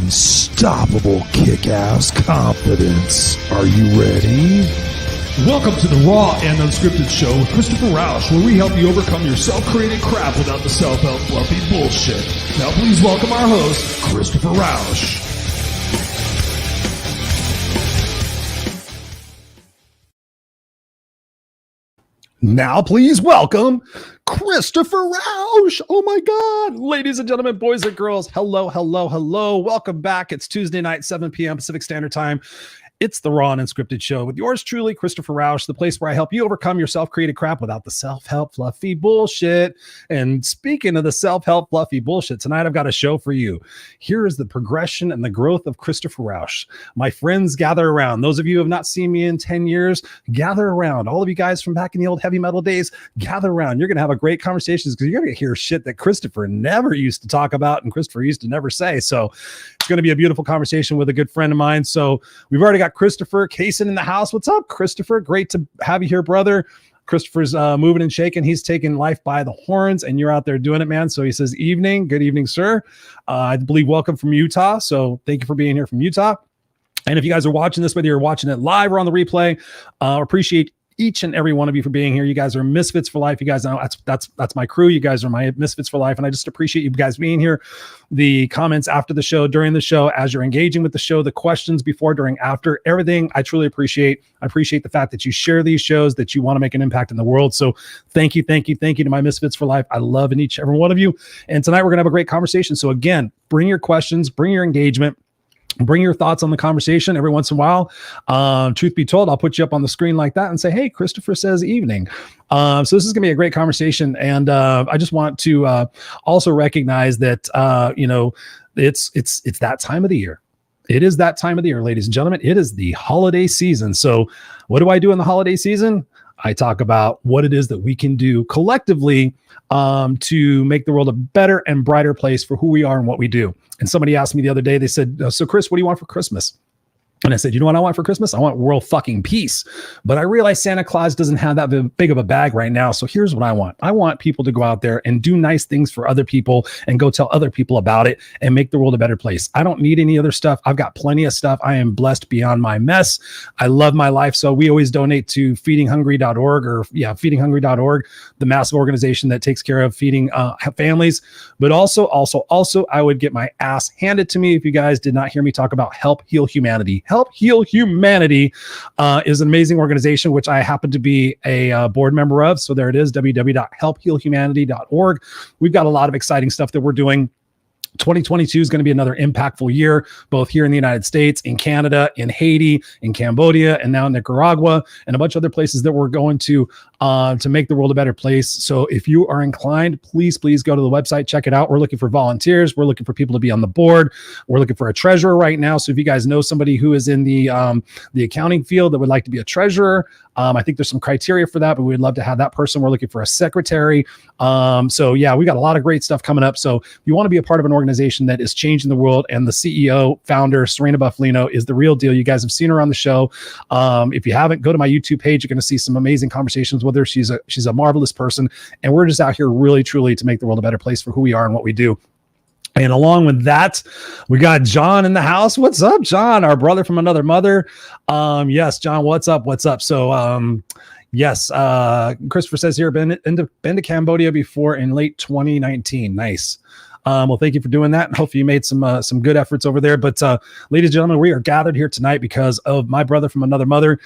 unstoppable kick-ass confidence. Are you ready? Welcome to the Raw and Unscripted show with Christopher Rausch, where we help you overcome your self-created crap without the self-help fluffy bullshit. Now please welcome our host, Christopher Rausch. Now please welcome Christopher Rausch. Oh my God. Ladies and gentlemen, boys and girls, hello, hello, hello. Welcome back. It's Tuesday night, 7 p.m. Pacific Standard Time. It's the Raw and Unscripted show with yours truly, Christopher Rausch, the place where I help you overcome your self-created crap without the self-help fluffy bullshit. And speaking of the self-help fluffy bullshit, tonight I've got a show for you. Here is the progression and the growth of Christopher Rausch. My friends, gather around. Those of you who have not seen me in 10 years, gather around. All of you guys from back in the old heavy metal days, gather around. You're going to have a great conversations because you're going to hear shit that Christopher never used to talk about and Christopher used to never say. So it's going to be a beautiful conversation with a good friend of mine. So we've already got Christopher Kaysen in the house. What's up, Christopher? Great to have you here, brother. Christopher's moving and shaking. He's taking life by the horns, and you're out there doing it, man. So he says, evening. Good evening, sir. I believe welcome from Utah. So thank you for being here from Utah. And if you guys are watching this, whether you're watching it live or on the replay, appreciate each and every one of you for being here. You guys are misfits for life. You guys know that's my crew. You guys are my misfits for life. And I just appreciate you guys being here. The comments after the show, during the show, as you're engaging with the show, the questions before, during, after, everything I truly appreciate. I appreciate the fact that you share these shows, that you want to make an impact in the world. So thank you to my misfits for life. I love in each every one of you. And tonight we're going to have a great conversation. So again, bring your questions, bring your engagement. Bring your thoughts on the conversation every once in a while. Truth be told, I'll put you up on the screen like that and say, hey, Christopher says evening. So this is going to be a great conversation. And I just want to also recognize that, it's that time of the year. It is that time of the year, ladies and gentlemen. It is the holiday season. So what do I do in the holiday season? I talk about what it is that we can do collectively to make the world a better and brighter place for who we are and what we do. And somebody asked me the other day, they said, so Chris, what do you want for Christmas? And I said, you know what I want for Christmas? I want world fucking peace. But I realize Santa Claus doesn't have that big of a bag right now. So here's what I want. I want people to go out there and do nice things for other people and go tell other people about it and make the world a better place. I don't need any other stuff. I've got plenty of stuff. I am blessed beyond my mess. I love my life. So we always donate to feedinghungry.org feedinghungry.org, the massive organization that takes care of feeding families. But also, I would get my ass handed to me if you guys did not hear me talk about Help Heal Humanity. Help Heal Humanity is an amazing organization, which I happen to be a board member of. So there it is, www.helphealhumanity.org. We've got a lot of exciting stuff that we're doing. 2022 is going to be another impactful year, both here in the United States, in Canada, in Haiti, in Cambodia, and now in Nicaragua, and a bunch of other places that we're going to make the world a better place. So if you are inclined, please go to the website, check it out. We're looking for volunteers. We're looking for people to be on the board. We're looking for a treasurer right now. So if you guys know somebody who is in the accounting field that would like to be a treasurer, I think there's some criteria for that, but we'd love to have that person. We're looking for a secretary. So yeah, we got a lot of great stuff coming up. So if you want to be a part of an organization that is changing the world, and the CEO, founder, Serena Buffalino, is the real deal. You guys have seen her on the show. If you haven't, go to my YouTube page. You're going to see some amazing conversations with her. She's a marvelous person. And we're just out here really, truly to make the world a better place for who we are and what we do. And along with that, we got John in the house. What's up, John? Our brother from another mother. Yes, John, what's up? So, yes, Christopher says here, been to Cambodia before in late 2019. Nice. Well, thank you for doing that. And hopefully you made some good efforts over there. But ladies and gentlemen, we are gathered here tonight because of my brother from another mother,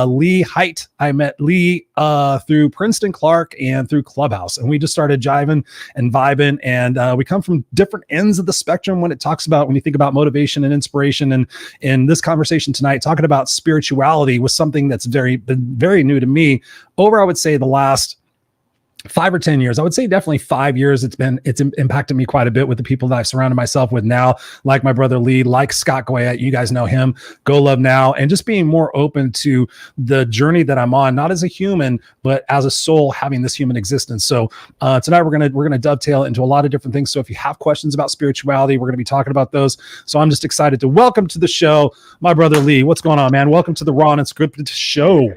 Lee Hite. I met Lee through Princeton Clark and through Clubhouse. And we just started jiving and vibing. And we come from different ends of the spectrum when you think about motivation and inspiration. And in this conversation tonight, talking about spirituality was something that's been very new to me over, I would say, the last 5 or 10 years. I would say definitely 5 years. It's impacted me quite a bit with the people that I've surrounded myself with now, like my brother Lee, like Scott Goyette. You guys know him. Go Love Now, and just being more open to the journey that I'm on, not as a human, but as a soul having this human existence. So tonight we're gonna dovetail into a lot of different things. So if you have questions about spirituality, we're gonna be talking about those. So I'm just excited to welcome to the show my brother Lee. What's going on, man? Welcome to the Raw and Unscripted show.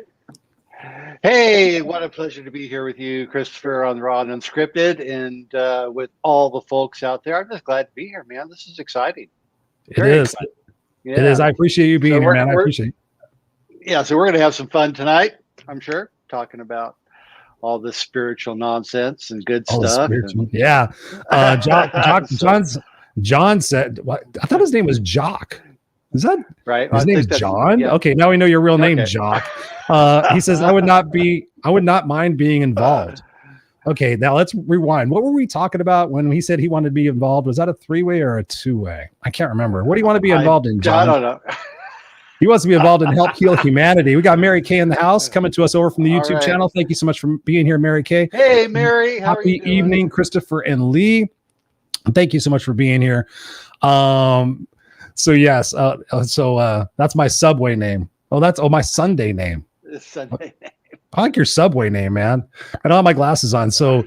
Hey, what a pleasure to be here with you, Christopher, on Raw and Unscripted, and with all the folks out there. I'm just glad to be here, man. This is exciting. It is. Yeah. It is. I appreciate you being here, man. I appreciate it. Yeah, so we're going to have some fun tonight, I'm sure, talking about all this spiritual nonsense and good stuff. Yeah. John said, what? I thought his name was Jock. Is that right? His name's John? Yeah. Okay, now we know your real name, Jock. He says, I would not mind being involved. Okay, now let's rewind. What were we talking about when he said he wanted to be involved? Was that a 3-way or a 2-way? I can't remember. What do you want to be involved in, John? I don't know. He wants to be involved in Help Heal Humanity. We got Mary Kay in the house coming to us over from the YouTube channel. Thank you so much for being here, Mary Kay. Hey, Mary. Happy evening, Christopher and Lee. Thank you so much for being here. So yes, that's my Subway name. My Sunday name. Sunday name. I like your Subway name, man. I don't have my glasses on. So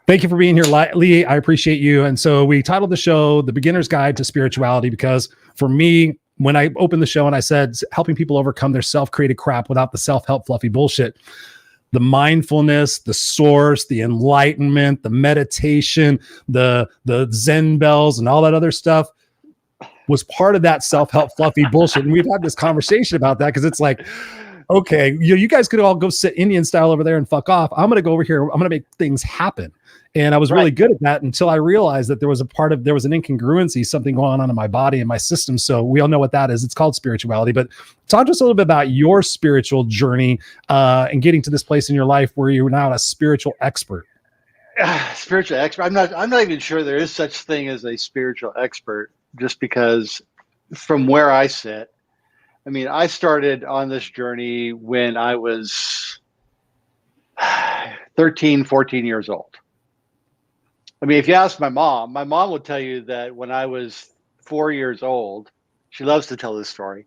thank you for being here, Lee. I appreciate you. And so we titled the show The Beginner's Guide to Spirituality because for me, when I opened the show and I said helping people overcome their self-created crap without the self-help fluffy bullshit, the mindfulness, the source, the enlightenment, the meditation, the Zen bells and all that other stuff was part of that self-help fluffy bullshit. And we've had this conversation about that because it's like, okay, you guys could all go sit Indian style over there and fuck off. I'm going to go over here. I'm going to make things happen. And I was really good at that until I realized that there was an incongruency, something going on in my body and my system. So we all know what that is. It's called spirituality. But talk to us a little bit about your spiritual journey and getting to this place in your life where you're now a spiritual expert. Spiritual expert. I'm not even sure there is such thing as a spiritual expert, just because from where I sit, I mean, I started on this journey when I was 13, 14 years old. I mean, if you ask my mom will tell you that when I was 4 years old, she loves to tell this story.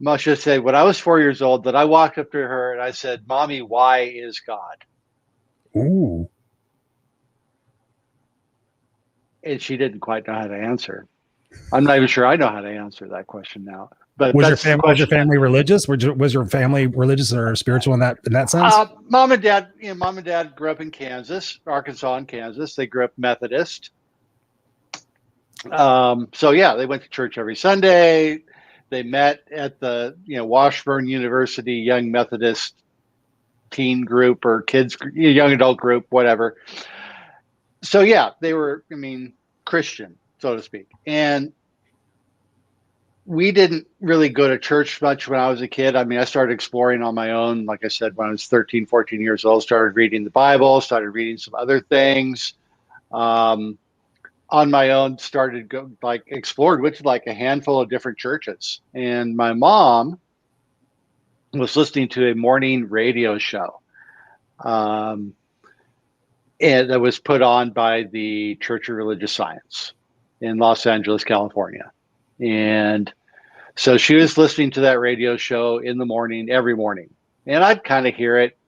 Mom should say, when I was 4 years old, that I walked up to her and I said, Mommy, why is God? Ooh. And she didn't quite know how to answer. I'm not even sure I know how to answer that question now. But was your family religious? Was your family religious or spiritual in that sense? Mom and dad grew up in Arkansas and Kansas. They grew up Methodist. So yeah, they went to church every Sunday. They met at the Washburn University Young Methodist teen group or kids, young adult group, whatever. So yeah, they were, Christian, so to speak. And we didn't really go to church much when I was a kid. I mean, I started exploring on my own. Like I said, when I was 13, 14 years old, started reading the Bible, started reading some other things. On my own, explored with a handful of different churches. And my mom was listening to a morning radio show. And that was put on by the Church of Religious Science in Los Angeles, California. And so she was listening to that radio show in the morning, every morning. And I'd kind of hear it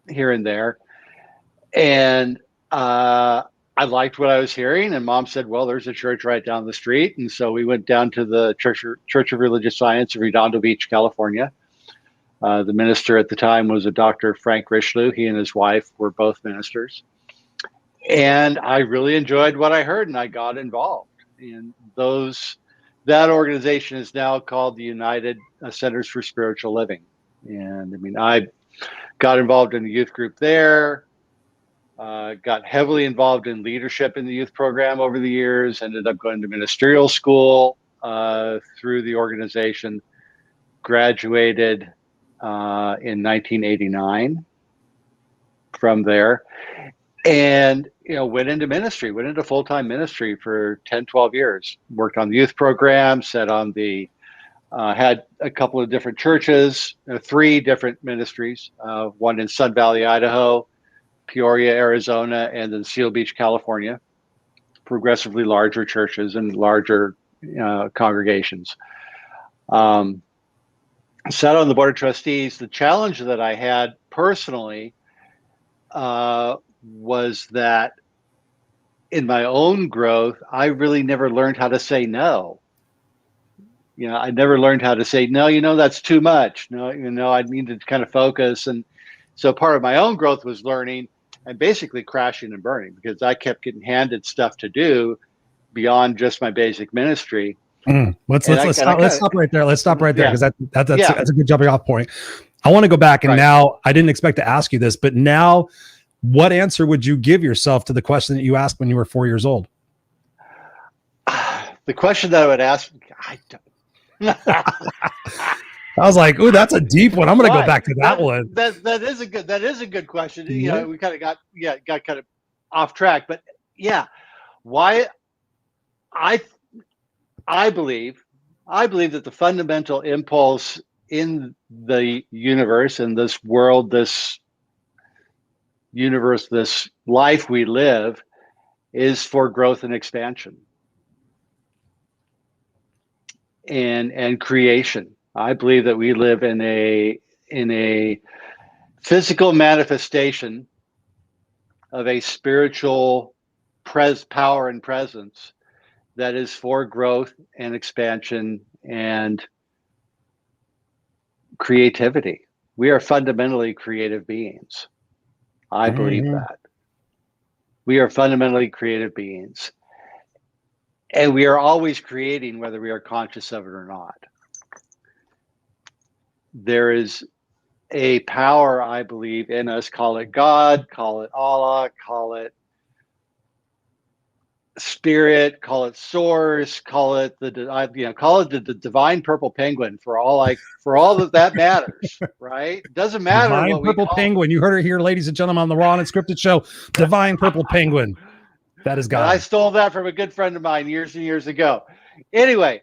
here and there. And I liked what I was hearing. And Mom said, well, there's a church right down the street. And so we went down to the Church of Religious Science in Redondo Beach, California. The minister at the time was a Dr. Frank Richelieu. He and his wife were both ministers. And I really enjoyed what I heard, and I got involved in that organization is now called the United Centers for Spiritual Living. And I got involved in the youth group there, got heavily involved in leadership in the youth program over the years, ended up going to ministerial school through the organization, graduated in 1989 from there, and went into full-time ministry for 10, 12 years. Worked on the youth program, had a couple of different churches, 3 different ministries, one in Sun Valley, Idaho, Peoria, Arizona, and then Seal Beach, California. Progressively larger churches and larger congregations. Sat on the board of trustees. The challenge that I had personally was that in my own growth, I really never learned how to say no. I never learned how to say, no, that's too much. No, I need to kind of focus. And so part of my own growth was learning and basically crashing and burning, because I kept getting handed stuff to do beyond just my basic ministry. Let's stop right there. Let's stop right there, because that's a good jumping off point. I want to go back, and now I didn't expect to ask you this, but now, what answer would you give yourself to the question that you asked when you were 4 years old? The question that I would ask, I was like, "Ooh, that's a deep one. I'm going to go back to that one." That is a good question. You know, we kind of got kind of off track, but yeah, why? I believe that the fundamental impulse in the universe, in this world, this universe, this life we live, is for growth and expansion and creation. I believe that we live in a physical manifestation of a spiritual power and presence that is for growth and expansion and creativity. We are fundamentally creative beings. I believe that. We are fundamentally creative beings. And we are always creating, whether we are conscious of it or not. There is a power, I believe, in us. Call it God, call it Allah, call it spirit, call it source, call it the divine purple penguin, for all that matters, right? It doesn't matter. Divine purple penguin. You heard it here, ladies and gentlemen, on the Raw Unscripted show. Divine purple penguin. That is God. And I stole that from a good friend of mine years and years ago. Anyway,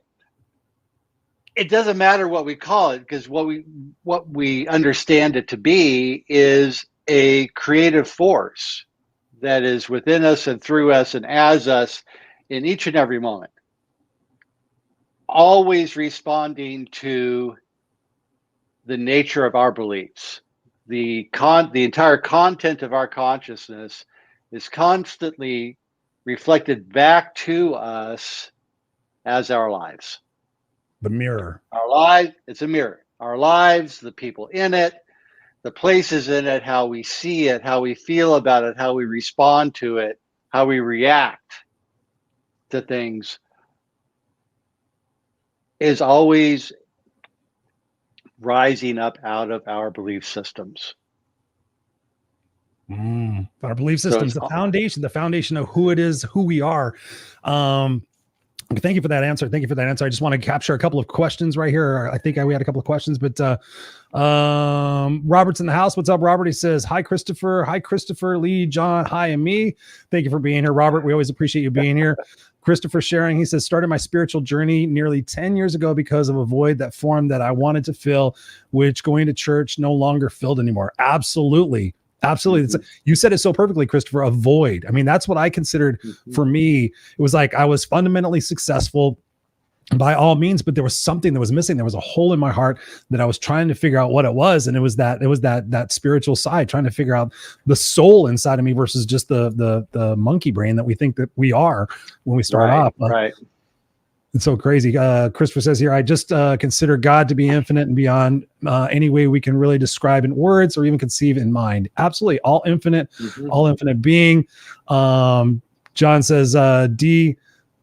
it doesn't matter what we call it, because what we understand it to be is a creative force that is within us and through us and as us in each and every moment, always responding to the nature of our beliefs. The entire content of our consciousness is constantly reflected back to us as our lives. The mirror. Our lives, it's a mirror. Our lives, the people in it, the places in it, how we see it, how we feel about it, how we respond to it, how we react to things, is always rising up out of our belief systems. Our belief systems, the foundation of who it is, who we are. Thank you for that answer. I just want to capture a couple of questions right here. I think we had a couple of questions, but Robert's in the house. What's up, Robert? He says, hi, Christopher, Lee, John, hi, and me. Thank you for being here, Robert. We always appreciate you being here. Christopher sharing, he says, started my spiritual journey nearly 10 years ago because of a void that formed that I wanted to fill, which going to church no longer filled anymore. Absolutely. You said it so perfectly, Christopher, a void. I mean, that's what I considered for me. It was like I was fundamentally successful by all means, but there was something that was missing. There was a hole in my heart that I was trying to figure out what it was. And it was that spiritual side, trying to figure out the soul inside of me versus just the monkey brain that we think that we are when we start off. Right. It's so crazy. Christopher says here, I just consider God to be infinite and beyond any way we can really describe in words or even conceive in mind. Absolutely. All infinite being. John says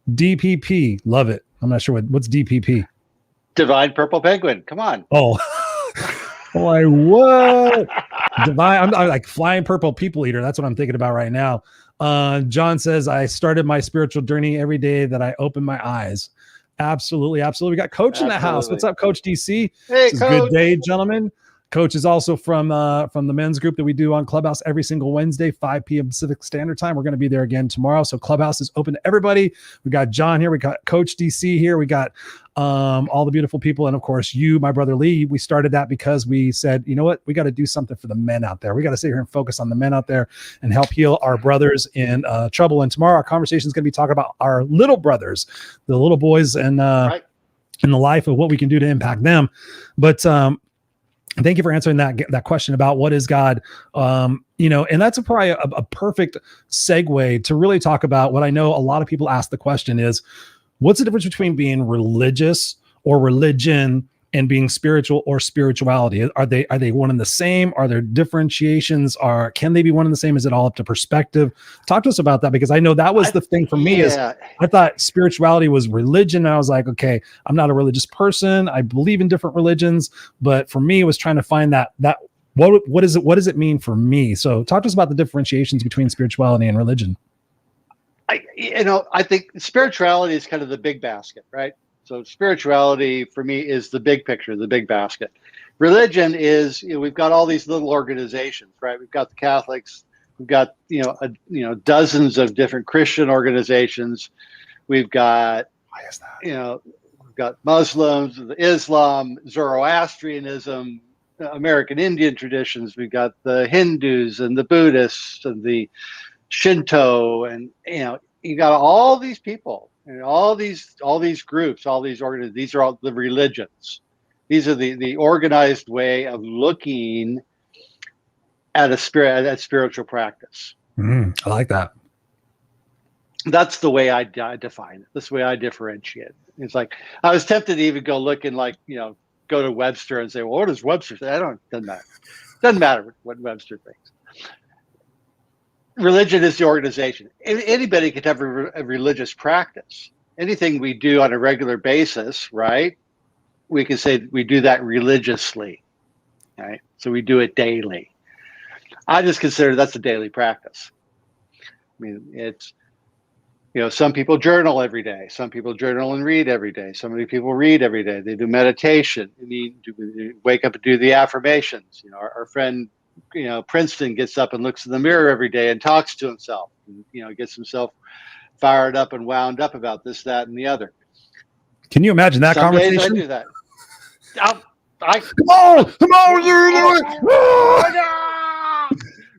DPP. Love it. I'm not sure what's DPP. Divine purple penguin. Come on. Oh, like what? Divine. I'm like flying purple people eater. That's what I'm thinking about right now. John says, I started my spiritual journey every day that I opened my eyes. Absolutely. We got Coach in the house. What's up, Coach DC? Hey, Coach. Good day, gentlemen. Coach is also from the men's group that we do on Clubhouse every single Wednesday, 5 p.m. Pacific Standard Time. We're going to be there again tomorrow. So Clubhouse is open to everybody. We got John here. We got Coach DC here. We got all the beautiful people. And of course, you, my brother Lee. We started that because we said, you know what? We got to do something for the men out there. We got to sit here and focus on the men out there and help heal our brothers in trouble. And tomorrow our conversation is going to be talking about our little brothers, the little boys, and in the life of what we can do to impact them. But thank you for answering that question about what is God. And that's probably a perfect segue to really talk about what I know a lot of people ask the question is, what's the difference between being religious or religion and being spiritual or spirituality? Are they one and the same? Are there differentiations? Can they be one and the same? Is it all up to perspective? Talk to us about that, because I know that was the thing for me is I thought spirituality was religion. And I was like, okay, I'm not a religious person. I believe in different religions, but for me, it was trying to find that what does it mean for me? So talk to us about the differentiations between spirituality and religion. I think spirituality is kind of the big basket, right? So spirituality for me is the big picture, the big basket. Religion is, we've got all these little organizations, right? We've got the Catholics, we've got, dozens of different Christian organizations. We've got, we've got Muslims, Islam, Zoroastrianism, American Indian traditions. We've got the Hindus and the Buddhists and the Shinto, and you got all these people and all these groups, all these organizations. These are all the religions. These are the organized way of looking at spiritual practice. I like that. That's the way I define it. That's the way I differentiate it. It's like I was tempted to even go look and go to Webster and say, well, what does Webster say? Doesn't matter. Doesn't matter what Webster thinks. Religion is the organization. Anybody could have a religious practice. Anything we do on a regular basis, right? We can say we do that religiously, right? So we do it daily. I just consider that's a daily practice. I mean, it's, some people journal every day. Some people journal and read every day. Some people read every day. They do meditation. They wake up and do the affirmations. Our friend, Princeton gets up and looks in the mirror every day and talks to himself, and, gets himself fired up and wound up about this, that, and the other. Can you imagine that Some conversation? days I do that. Come on, you do it.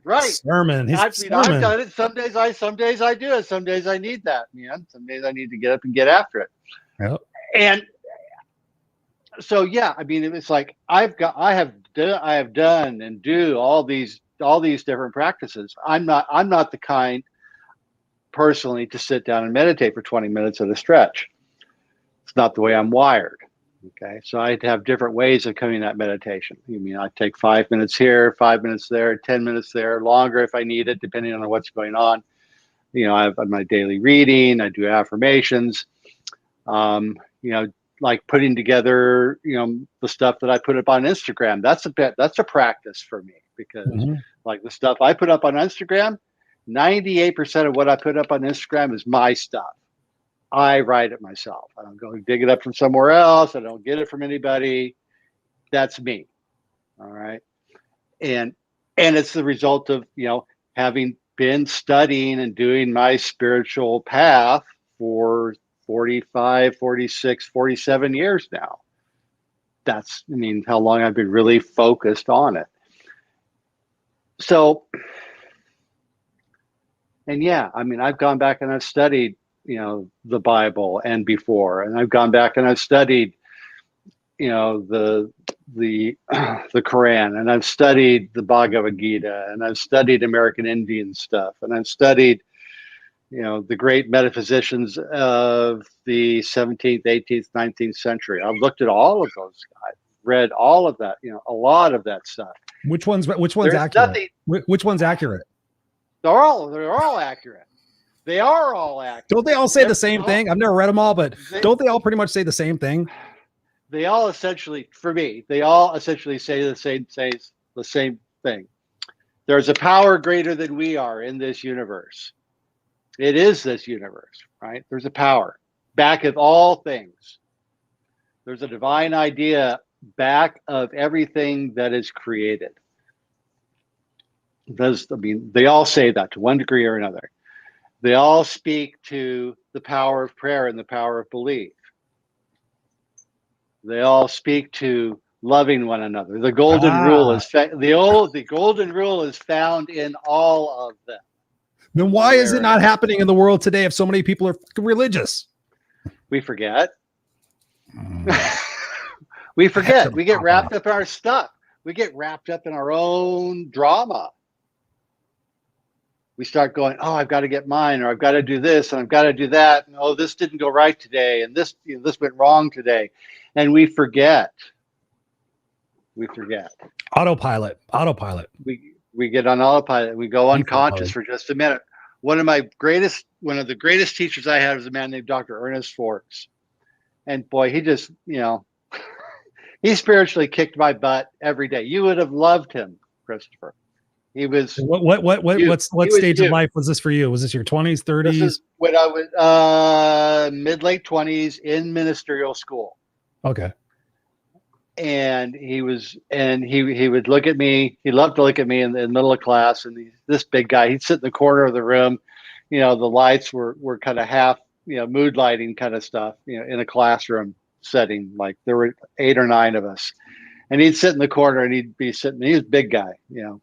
Right. Sermon. I've done it. Some days I do it. Some days I need that, man. Some days I need to get up and get after it. Yep. And so, yeah, I mean, it's like I have done and do all these different practices. I'm not the kind personally to sit down and meditate for 20 minutes at a stretch. It's not the way I'm wired. Okay. So I have different ways of coming to that meditation. I take 5 minutes here, 5 minutes there, 10 minutes there, longer if I need it, depending on what's going on. I have my daily reading, I do affirmations, like putting together, the stuff that I put up on Instagram. That's a practice for me, because like the stuff I put up on Instagram, 98% of what I put up on Instagram is my stuff. I write it myself. I don't go dig it up from somewhere else. I don't get it from anybody. That's me. All right. And it's the result of, having been studying and doing my spiritual path for 45, 46, 47 years now. That's, how long I've been really focused on it. So, and yeah, I've gone back and I've studied, the Bible and before, and I've gone back and I've studied, the Quran, and I've studied the Bhagavad Gita, and I've studied American Indian stuff, and I've studied, the great metaphysicians of the 17th, 18th, 19th century. I've looked at all of those guys, read all of that, a lot of that stuff. Which one's accurate? Which one's accurate? They're all accurate. They are all accurate. Don't they all say the same thing? I've never read them all, but don't they all pretty much say the same thing? They all essentially, for me, say the same thing. There's a power greater than we are in this universe. It is this universe, right? There's a power back of all things. There's a divine idea back of everything that is created. They all say that to one degree or another. They all speak to the power of prayer and the power of belief. They all speak to loving one another. The golden rule is the golden rule is found in all of them. Then why is it not happening in the world today if so many people are religious? We forget. We forget. We get wrapped up in our stuff. We get wrapped up in our own drama. We start going, oh, I've got to get mine, or I've got to do this, and I've got to do that. And, oh, this didn't go right today, and this went wrong today. And we forget we forget. Autopilot. We get on autopilot. We go unconscious for just a minute. One of the greatest teachers I had was a man named Dr. Ernest Forks. And boy, he just, he spiritually kicked my butt every day. You would have loved him, Christopher. He was what stage of life was this for you? Was this your 20s, 30s? This is when I was mid-late 20s in ministerial school. Okay. And he would look at me. He loved to look at me in the middle of class. And this big guy, he'd sit in the corner of the room. The lights were kind of half, mood lighting kind of stuff, in a classroom setting. Like there were 8 or 9 of us. And he'd sit in the corner and he'd be sitting. He was a big guy, a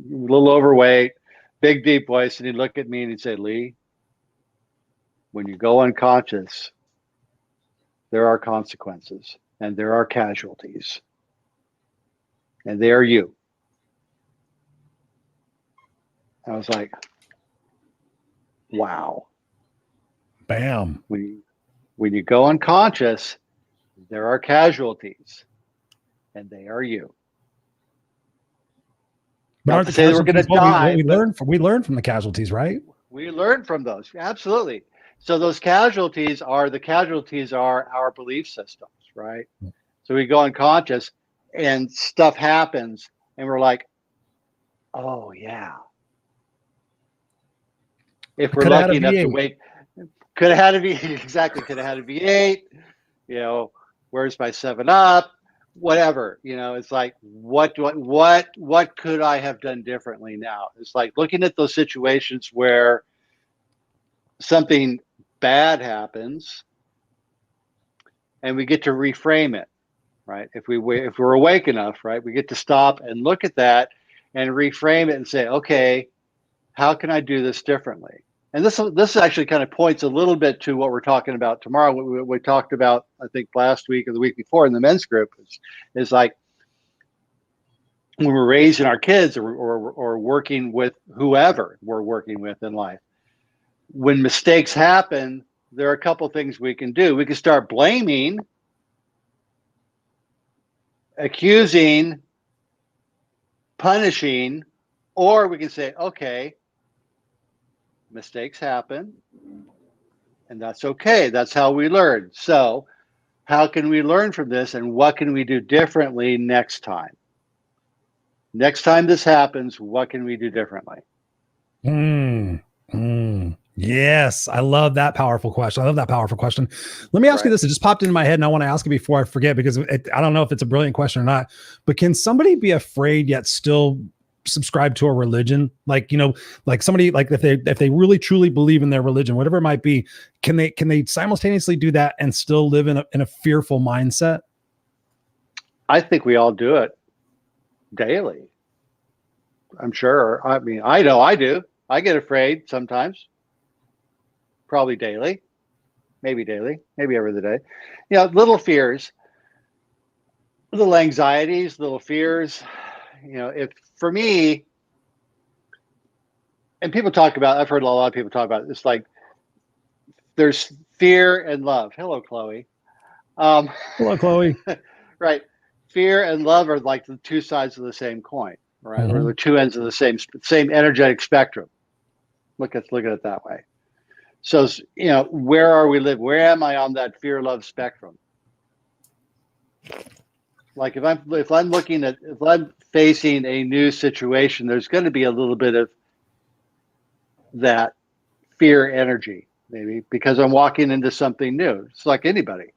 little overweight, big, deep voice. And he'd look at me and he'd say, Lee, when you go unconscious, there are consequences. And there are casualties. And they are you. I was like, wow. Bam. When you go unconscious, there are casualties. And they are you. But aren't the say we're going to die. We learn from the casualties, right? We learn from those. Absolutely. So those casualties are our belief systems. Right. So we go unconscious and stuff happens and we're like, oh yeah. If we're lucky enough to wake, could have had a V8. Exactly. Could have had a V8, where's my 7-Up, whatever, it's like, what could I have done differently now? It's like looking at those situations where something bad happens, and we get to reframe it, right? If we're awake enough, right, we get to stop and look at that and reframe it and say, okay, how can I do this differently? And this actually kind of points a little bit to what we're talking about tomorrow. What we talked about, I think last week or the week before in the men's group is like when we're raising our kids or working with whoever we're working with in life. When mistakes happen, there are a couple things we can do. We can start blaming, accusing, punishing, or we can say, okay, mistakes happen, and that's okay. That's how we learn. So how can we learn from this, and what can we do differently next time? Next time this happens, what can we do differently? Yes, I love that powerful question. Let me ask you this. It just popped into my head and I want to ask it before I forget, because I don't know if it's a brilliant question or not, but can somebody be afraid yet still subscribe to a religion? Like somebody, like if they really truly believe in their religion, whatever it might be, can they simultaneously do that and still live in a fearful mindset? I think we all do it daily. I'm sure. I mean, I know I do. I get afraid sometimes. Probably daily, maybe every other day. Little fears, little anxieties, little fears. If for me, and people talk about, I've heard a lot of people talk about it, it's like there's fear and love. Hello, Chloe. Hello, Chloe. Right. Fear and love are like the two sides of the same coin, right? Mm-hmm. Or the two ends of the same energetic spectrum. Look at it that way. So, where are we living? Where am I on that fear-love spectrum? Like if I'm facing a new situation, there's going to be a little bit of that fear energy, maybe, because I'm walking into something new. It's like anybody,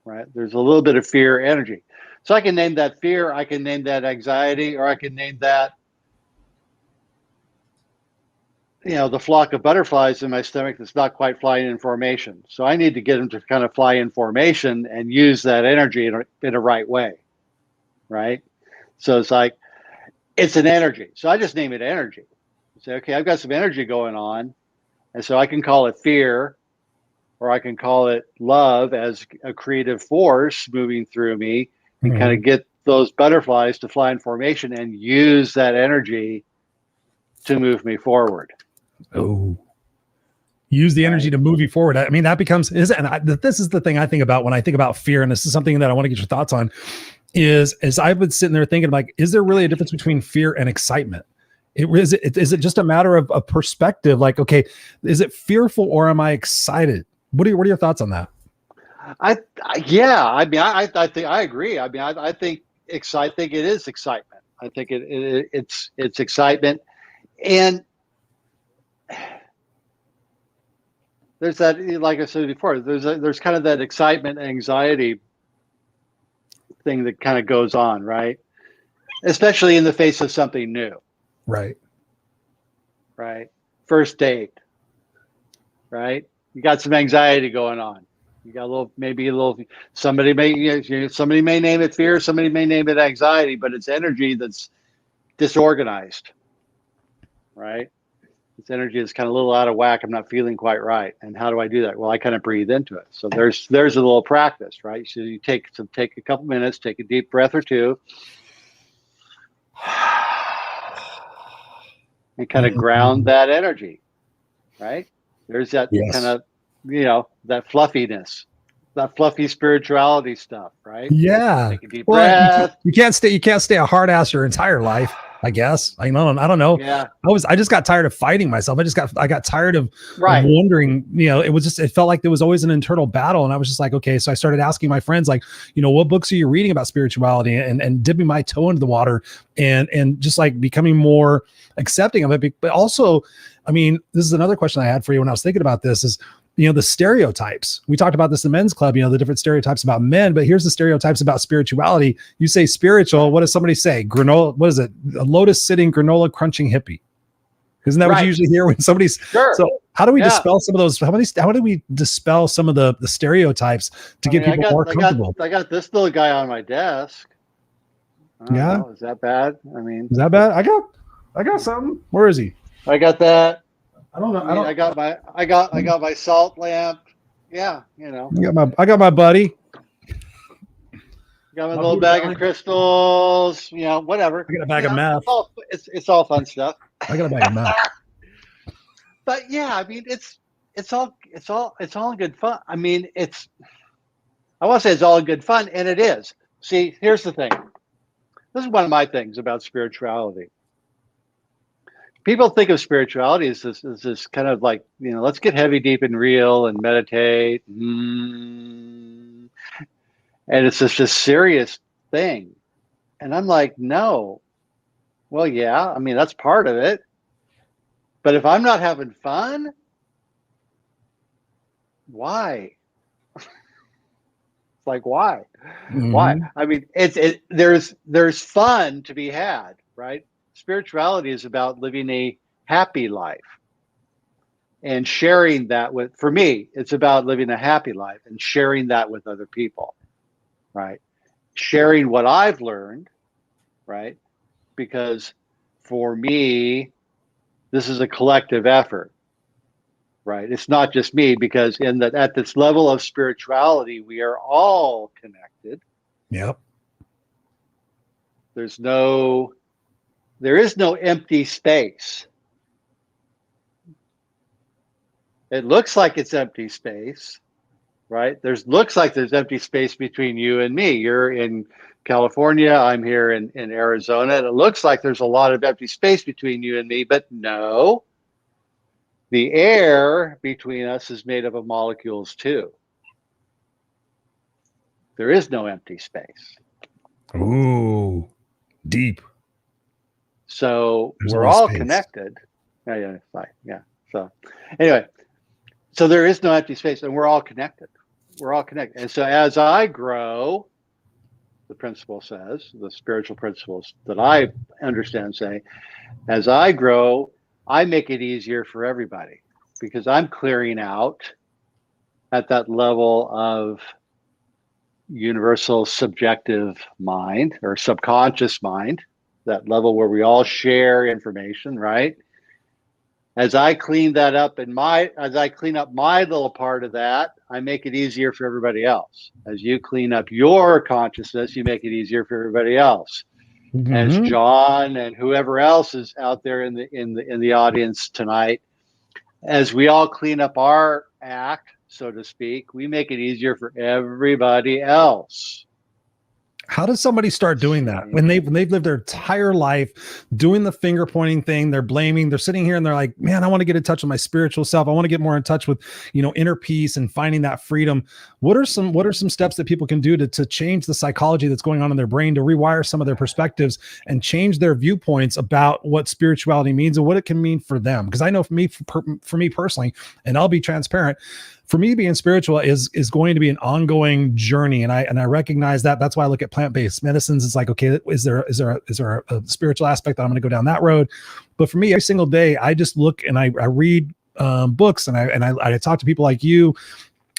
right? There's a little bit of fear energy. So I can name that fear, I can name that anxiety, or I can name that, the flock of butterflies in my stomach that's not quite flying in formation. So I need to get them to kind of fly in formation and use that energy in a right way, right? So it's like, it's an energy. So I just name it energy. Say, okay, I've got some energy going on. And so I can call it fear, or I can call it love as a creative force moving through me, and kind of get those butterflies to fly in formation and use that energy to move me forward. Oh, use the energy to move you forward. I mean, that becomes, this is the thing I think about when I think about fear. And this is something that I want to get your thoughts on is I've been sitting there thinking like, is there really a difference between fear and excitement? Is it just a matter of perspective? Like, okay, is it fearful or am I excited? What are your thoughts on that? I think I agree. I mean, I think it is excitement. I think it's excitement. And there's that, like I said before, there's kind of that excitement, anxiety thing that kind of goes on, right? Especially in the face of something new. Right. First date, right? You got some anxiety going on. You got maybe a little, somebody may name it fear, somebody may name it anxiety, but it's energy that's disorganized, right? It's energy that's kind of a little out of whack. I'm not feeling quite right. And how do I do that? Well, I kind of breathe into it. So there's a little practice, right? So you take a couple minutes, take a deep breath or two, and kind of ground that energy, right? There's that kind of, that fluffiness, that fluffy spirituality stuff, right? Yeah. Take a deep breath. You can't stay a hard ass your entire life, I guess. I don't know. Yeah. I just got tired of fighting myself. I got tired of right. wondering, it felt like there was always an internal battle. And I was just like, okay. So I started asking my friends, like, what books are you reading about spirituality, and dipping my toe into the water and just like becoming more accepting of it. But also, I mean, this is another question I had for you when I was thinking about this is, the stereotypes. We talked about this in the men's club, the different stereotypes about men, but here's the stereotypes about spirituality. You say spiritual. What does somebody say? Granola. What is it? A lotus sitting, granola crunching hippie. Isn't that what you usually hear when somebody's, sure. So how do we dispel some of those? How do we dispel some of the stereotypes to get people more comfortable? I got this little guy on my desk. Know, is that bad? I mean, is that bad? I got something. Where is he? I got that. I don't know. I got my salt lamp. Yeah, I got my buddy. Got my little bag of crystals. Whatever. I got a bag of meth. It's all fun stuff. I got a bag of meth. But yeah, I mean, it's all in good fun. I mean, I want to say it's all in good fun, and it is. See, here's the thing. This is one of my things about spirituality. People think of spirituality as this kind of like, let's get heavy, deep, and real and meditate. And it's just a serious thing. And I'm like, no. Well, yeah, I mean, that's part of it. But if I'm not having fun, why? It's like, why? Mm-hmm. Why? I mean, there's fun to be had, right? Spirituality is about living a happy life and sharing that for me, it's about living a happy life and sharing that with other people, right? Sharing what I've learned, right? Because for me, this is a collective effort, right? It's not just me, because at this level of spirituality, we are all connected. Yep. There is no empty space. It looks like it's empty space, right? Looks like there's empty space between you and me. You're in California, I'm here in Arizona, and it looks like there's a lot of empty space between you and me, but no. The air between us is made up of molecules too. There is no empty space. Ooh, deep. So we're all connected. Yeah. So anyway, so there is no empty space, and we're all connected. We're all connected. And so as I grow, the principle says, the spiritual principles that I understand say, as I grow, I make it easier for everybody, because I'm clearing out at that level of universal subjective mind or subconscious mind, that level where we all share information, right? As I clean that up as I clean up my little part of that, I make it easier for everybody else. As you clean up your consciousness, you make it easier for everybody else. Mm-hmm. As John and whoever else is out there in the audience tonight, as we all clean up our act, so to speak, we make it easier for everybody else. How does somebody start doing that when they've lived their entire life doing the finger pointing thing? They're blaming, they're sitting here and they're like, man, I want to get in touch with my spiritual self. I want to get more in touch with, inner peace and finding that freedom. What are some steps that people can do to change the psychology that's going on in their brain, to rewire some of their perspectives and change their viewpoints about what spirituality means and what it can mean for them? Because I know for me personally, and I'll be transparent, for me, being spiritual is going to be an ongoing journey, and I recognize that. That's why I look at plant-based medicines. It's like, okay, is there a spiritual aspect that I'm going to go down that road? But for me, every single day, I just look and I read books and I talk to people like you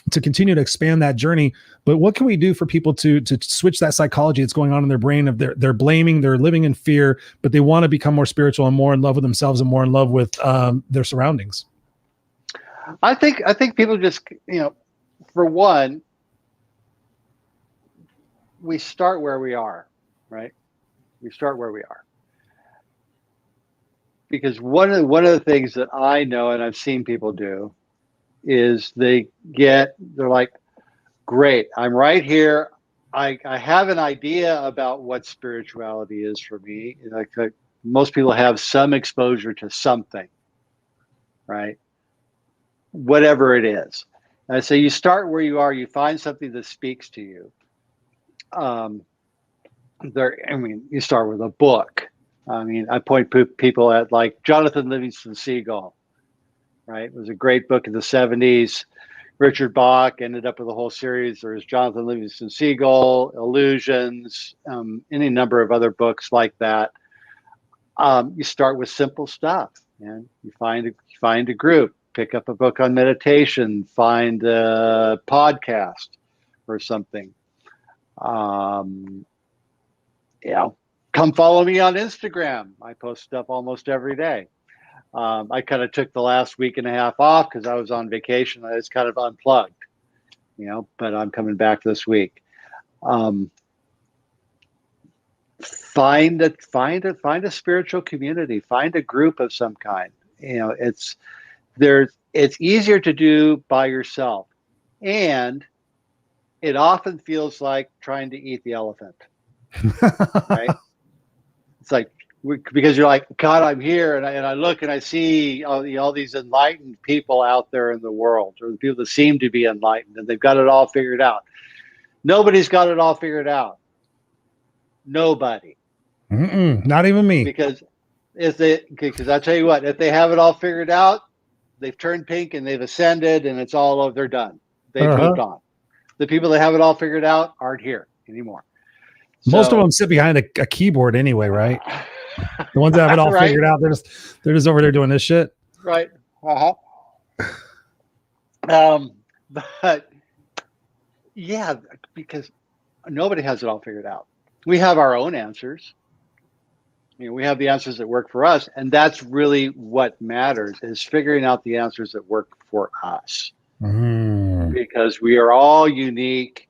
to continue to expand that journey. But what can we do for people to switch that psychology that's going on in their brain of they're blaming, they're living in fear, but they want to become more spiritual and more in love with themselves and more in love with their surroundings? I think people just, for one, we start where we are, right? We start where we are. Because one of the things that I know and I've seen people do is they're like, great, I'm right here. I have an idea about what spirituality is for me. Like most people have some exposure to something, right? Whatever it is. And so you start where you are, you find something that speaks to you. You start with a book. I point people at like Jonathan Livingston Seagull, right? It was a great book in the 70s. Richard Bach ended up with a whole series. There's Jonathan Livingston Seagull, Illusions, any number of other books like that. You start with simple stuff, and you find a group. Pick up a book on meditation, find a podcast or something. Come follow me on Instagram. I post stuff almost every day. I kind of took the last week and a half off because I was on vacation. I was kind of unplugged, but I'm coming back this week. Find a spiritual community, find a group of some kind. It's easier to do by yourself, and it often feels like trying to eat the elephant, right? It's like, because you're like, God, I'm here, and I look and I see all these enlightened people out there in the world, or the people that seem to be enlightened, and they've got it all figured out. Nobody's got it all figured out. Nobody. Not even me. Because I tell you what, if they have it all figured out, they've turned pink and they've ascended and it's all over. They're done. They've moved on. The people that have it all figured out aren't here anymore. Most of them sit behind a keyboard anyway, right? The ones that have it all right. figured out, they're just over there doing this shit. Right. But yeah, because nobody has it all figured out. We have our own answers. We have the answers that work for us, and that's really what matters, is figuring out the answers that work for us. Because we are all unique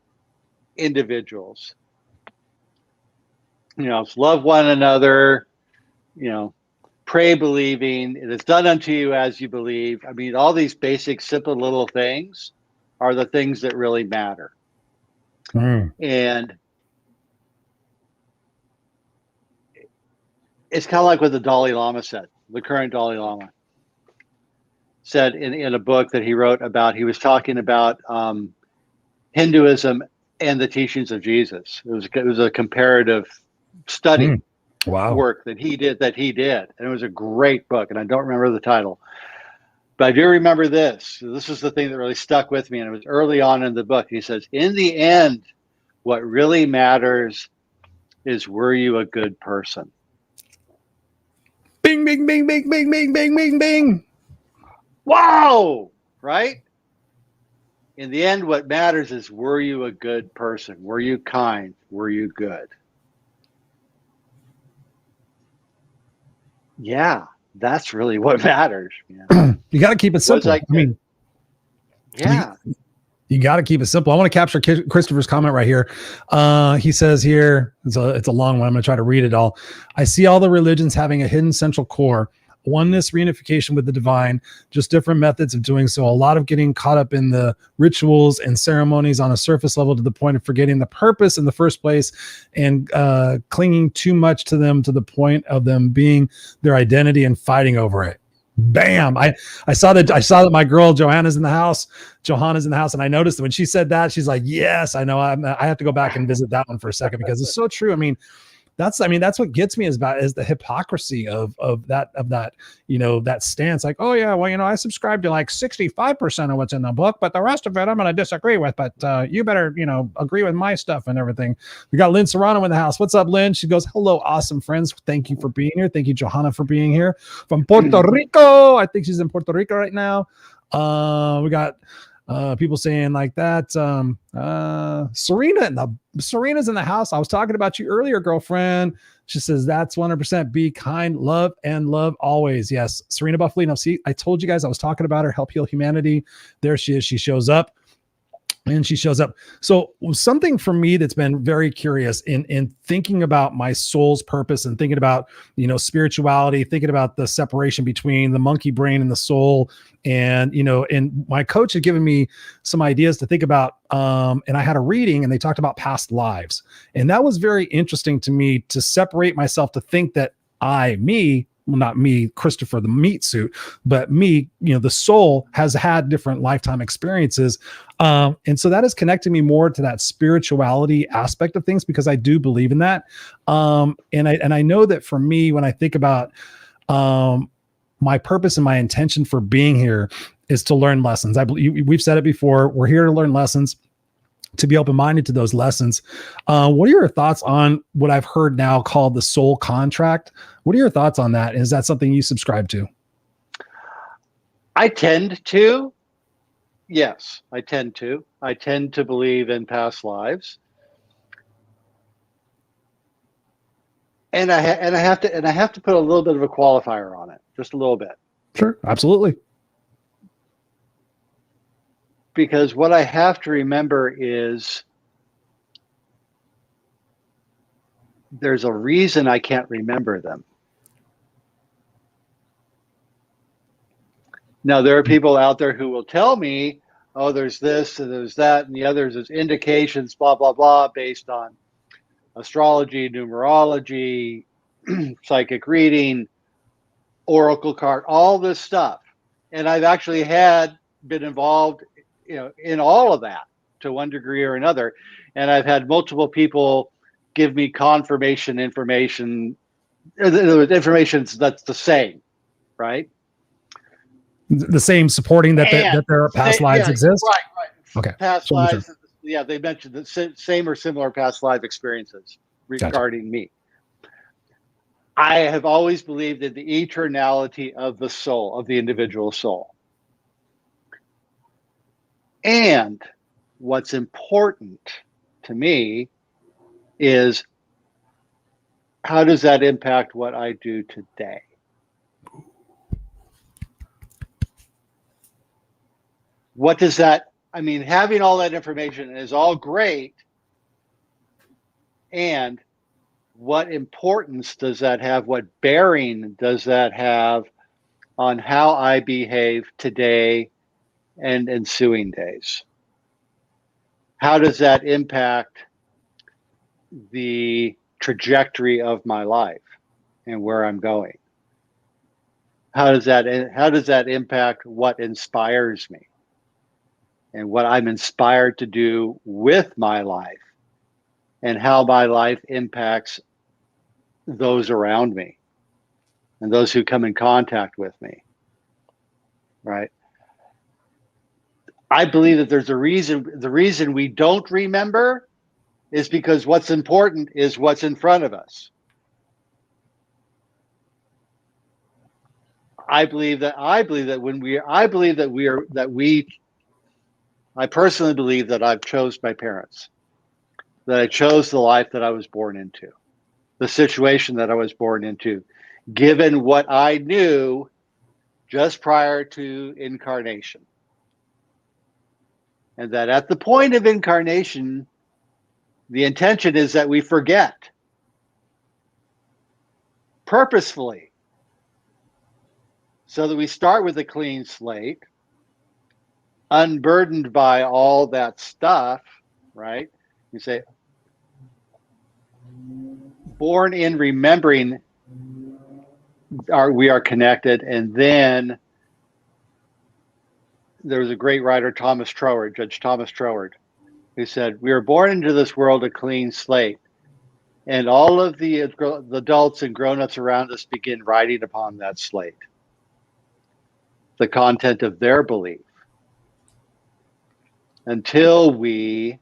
individuals. Love one another, pray believing, it is done unto you as you believe. All these basic, simple little things are the things that really matter. And it's kind of like what the Dalai Lama said, the current Dalai Lama said in a book that he wrote about. He was talking about Hinduism and the teachings of Jesus. It was a comparative study work that he did. And it was a great book. And I don't remember the title, but I do remember this. This is the thing that really stuck with me. And it was early on in the book. He says, in the end, what really matters is, were you a good person? Bing, bing, bing, bing, bing, bing, bing, bing, bing. Wow. Right? In the end, what matters is, were you a good person? Were you kind? Were you good? Yeah, that's really what matters. You got to keep it simple. Yeah. You got to keep it simple. I want to capture Christopher's comment right here. He says here, it's a long one. I'm going to try to read it all. I see all the religions having a hidden central core. oneness, reunification with the divine, just different methods of doing so. A lot of getting caught up in the rituals and ceremonies on a surface level to the point of forgetting the purpose in the first place, and clinging too much to them to the point of them being their identity and fighting over it. Bam. I saw that my girl Johanna's in the house, and I noticed that when she said that, she's like, yes, I know. I have to go back and visit that one for a second, because it's so true. I mean, that's what gets me is the hypocrisy of that, that stance. Like, oh yeah, well, I subscribe to like 65% of what's in the book, but the rest of it I'm going to disagree with, but you better, agree with my stuff and everything. We got Lynn Serrano in the house. What's up, Lynn? She goes, hello, awesome friends. Thank you for being here. Thank you, Johanna, for being here from Puerto Rico. I think she's in Puerto Rico right now. We got people saying like that. Serena's in the house. I was talking about you earlier, girlfriend. She says that's 100%. Be kind, love, and love always. Yes, Serena Buffalino. See, I told you guys I was talking about her. Help heal humanity. There she is. She shows up. So something for me that's been very curious in thinking about my soul's purpose and thinking about, spirituality, thinking about the separation between the monkey brain and the soul. And, and my coach had given me some ideas to think about. And I had a reading and they talked about past lives. And that was very interesting to me, to separate myself, to think that well, not me, Christopher, the meat suit, but me, the soul has had different lifetime experiences. And so that has connected me more to that spirituality aspect of things, because I do believe in that. And I know that for me, when I think about my purpose and my intention for being here is to learn lessons. We've said it before. We're here to learn lessons, to be open-minded to those lessons. What are your thoughts on what I've heard now called the soul contract? What are your thoughts on that? Is that something you subscribe to? I tend to. Yes, I tend to. I tend to believe in past lives. And I have to put a little bit of a qualifier on it, just a little bit. Sure, absolutely. Because what I have to remember is there's a reason I can't remember them. Now, there are people out there who will tell me, oh, there's this and there's that and the others, there's indications, blah, blah, blah, based on astrology, numerology, psychic reading, oracle card, all this stuff. And I've actually been involved in all of that to one degree or another. And I've had multiple people give me confirmation information that's the same, right? The same, supporting that their past lives exist? Right. Okay. Past lives, yeah, they mentioned the same or similar past life experiences regarding me. I have always believed in the eternality of the soul, of the individual soul. And what's important to me is, how does that impact what I do today? What does that, having all that information is all great. And what importance does that have? What bearing does that have on how I behave today and ensuing days? How does that impact the trajectory of my life and where I'm going? How does that impact what inspires me and what I'm inspired to do with my life, and how my life impacts those around me and those who come in contact with me, right? I believe that there's a reason. The reason we don't remember is because what's important is what's in front of us. I personally believe that I've chose my parents, that I chose the life that I was born into, the situation that I was born into, given what I knew just prior to incarnation. And that at the point of incarnation, the intention is that we forget purposefully. so that we start with a clean slate, unburdened by all that stuff, right? You say, born in remembering we are connected. And then there was a great writer, Judge Thomas Troward, who said, we are born into this world a clean slate. And all of the adults and grown-ups around us begin writing upon that slate the content of their belief until we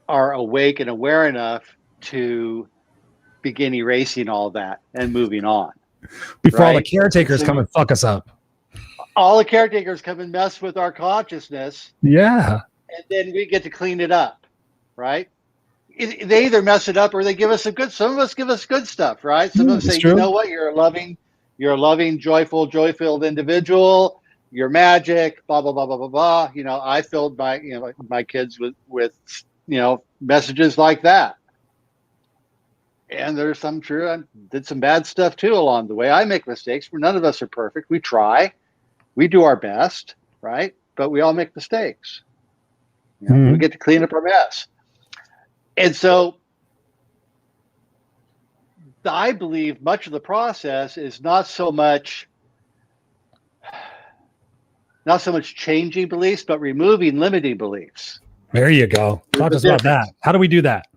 are awake and aware enough to begin erasing all that and moving on. Before all the caretakers come and fuck us up. All the caretakers come and mess with our consciousness. Yeah. And then we get to clean it up, right? They either mess it up or they give us some of us give us good stuff, right? Some of us say, true. You know what, you're a loving, joyful, joy-filled individual. You're magic, blah, blah, blah, blah, blah, blah. You know, I filled my kids with messages like that. And there's some true. I did some bad stuff too along the way. I make mistakes. None of us are perfect. We try. We do our best, right? But we all make mistakes. We get to clean up our mess. And so I believe much of the process is not so much changing beliefs, but removing limiting beliefs. There you go. Talk to us about that. How do we do that?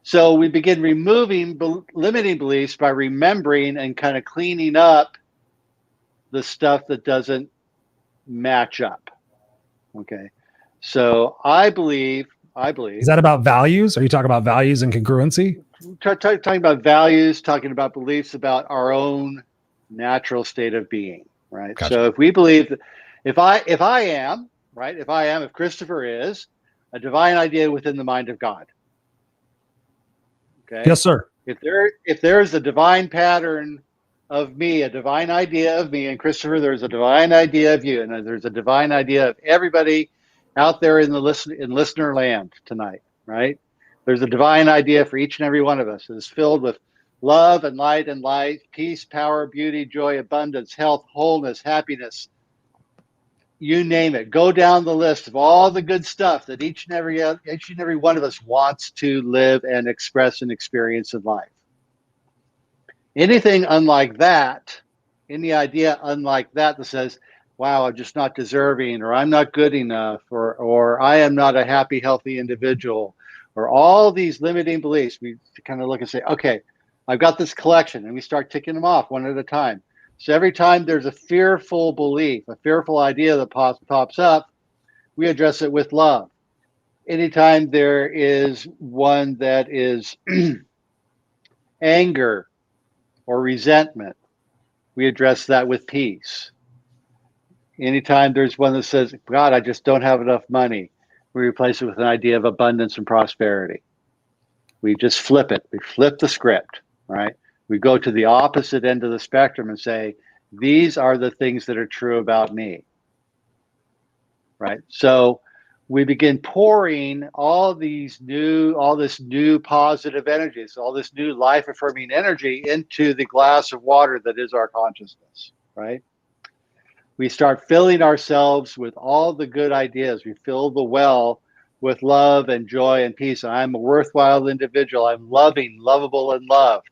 So we begin removing limiting beliefs by remembering and kind of cleaning up the stuff that doesn't match up. Okay. So I believe. Is that about values? Are you talking about values and congruency? Talking about values, talking about beliefs about our own natural state of being, right? Gotcha. So if we believe that if Christopher is a divine idea within the mind of God. Okay. Yes, sir. If there's a divine pattern of me, a divine idea of me, and Christopher, there's a divine idea of you, and there's a divine idea of everybody out there in listener land tonight, right? There's a divine idea for each and every one of us that is filled with love and light, peace, power, beauty, joy, abundance, health, wholeness, happiness. You name it. Go down the list of all the good stuff that each and every one of us wants to live and express and experience in life. Anything unlike that, any idea unlike that says, wow, I'm just not deserving, or I'm not good enough, or I am not a happy, healthy individual, or all these limiting beliefs, we kind of look and say, okay, I've got this collection, and we start ticking them off one at a time. So every time there's a fearful belief, a fearful idea that pops up, we address it with love. Anytime there is one that is anger or resentment, we address that with peace. Anytime there's one that says, God, I just don't have enough money, we replace it with an idea of abundance and prosperity. We just flip it. We flip the script, right? We go to the opposite end of the spectrum and say, these are the things that are true about me, right? So we begin pouring all this new positive energies, all this new life-affirming energy into the glass of water that is our consciousness, right? We start filling ourselves with all the good ideas. We fill the well with love and joy and peace. I'm a worthwhile individual. I'm loving, lovable, and loved.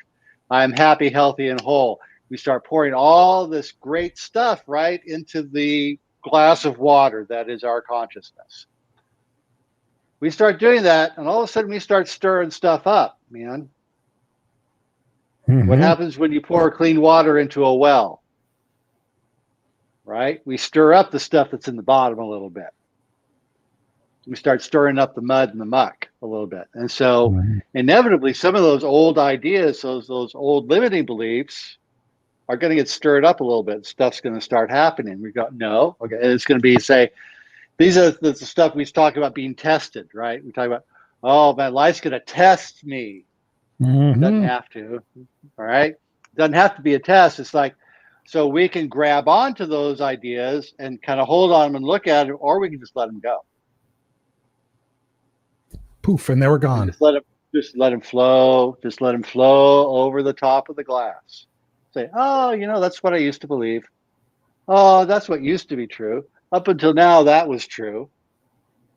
I'm happy, healthy, and whole. We start pouring all this great stuff right into the glass of water that is our consciousness. We start doing that, and all of a sudden we start stirring stuff up, man. Mm-hmm. What happens when you pour clean water into a well? Right? We stir up the stuff that's in the bottom a little bit. We start stirring up the mud and the muck a little bit. And so inevitably, some of those old ideas, those old limiting beliefs are going to get stirred up a little bit. Stuff's going to start happening. We go, no. Okay. And it's going to be, say, these are the stuff we talk about being tested, right? We talk about, oh, man, life's going to test me. It doesn't have to. All right. It doesn't have to be a test. It's like, so we can grab onto those ideas and kind of hold on them and look at it, or we can just let them go. Poof, and they were gone. Just let them flow. Just let them flow over the top of the glass. Say, oh, that's what I used to believe. Oh, that's what used to be true. Up until now, that was true,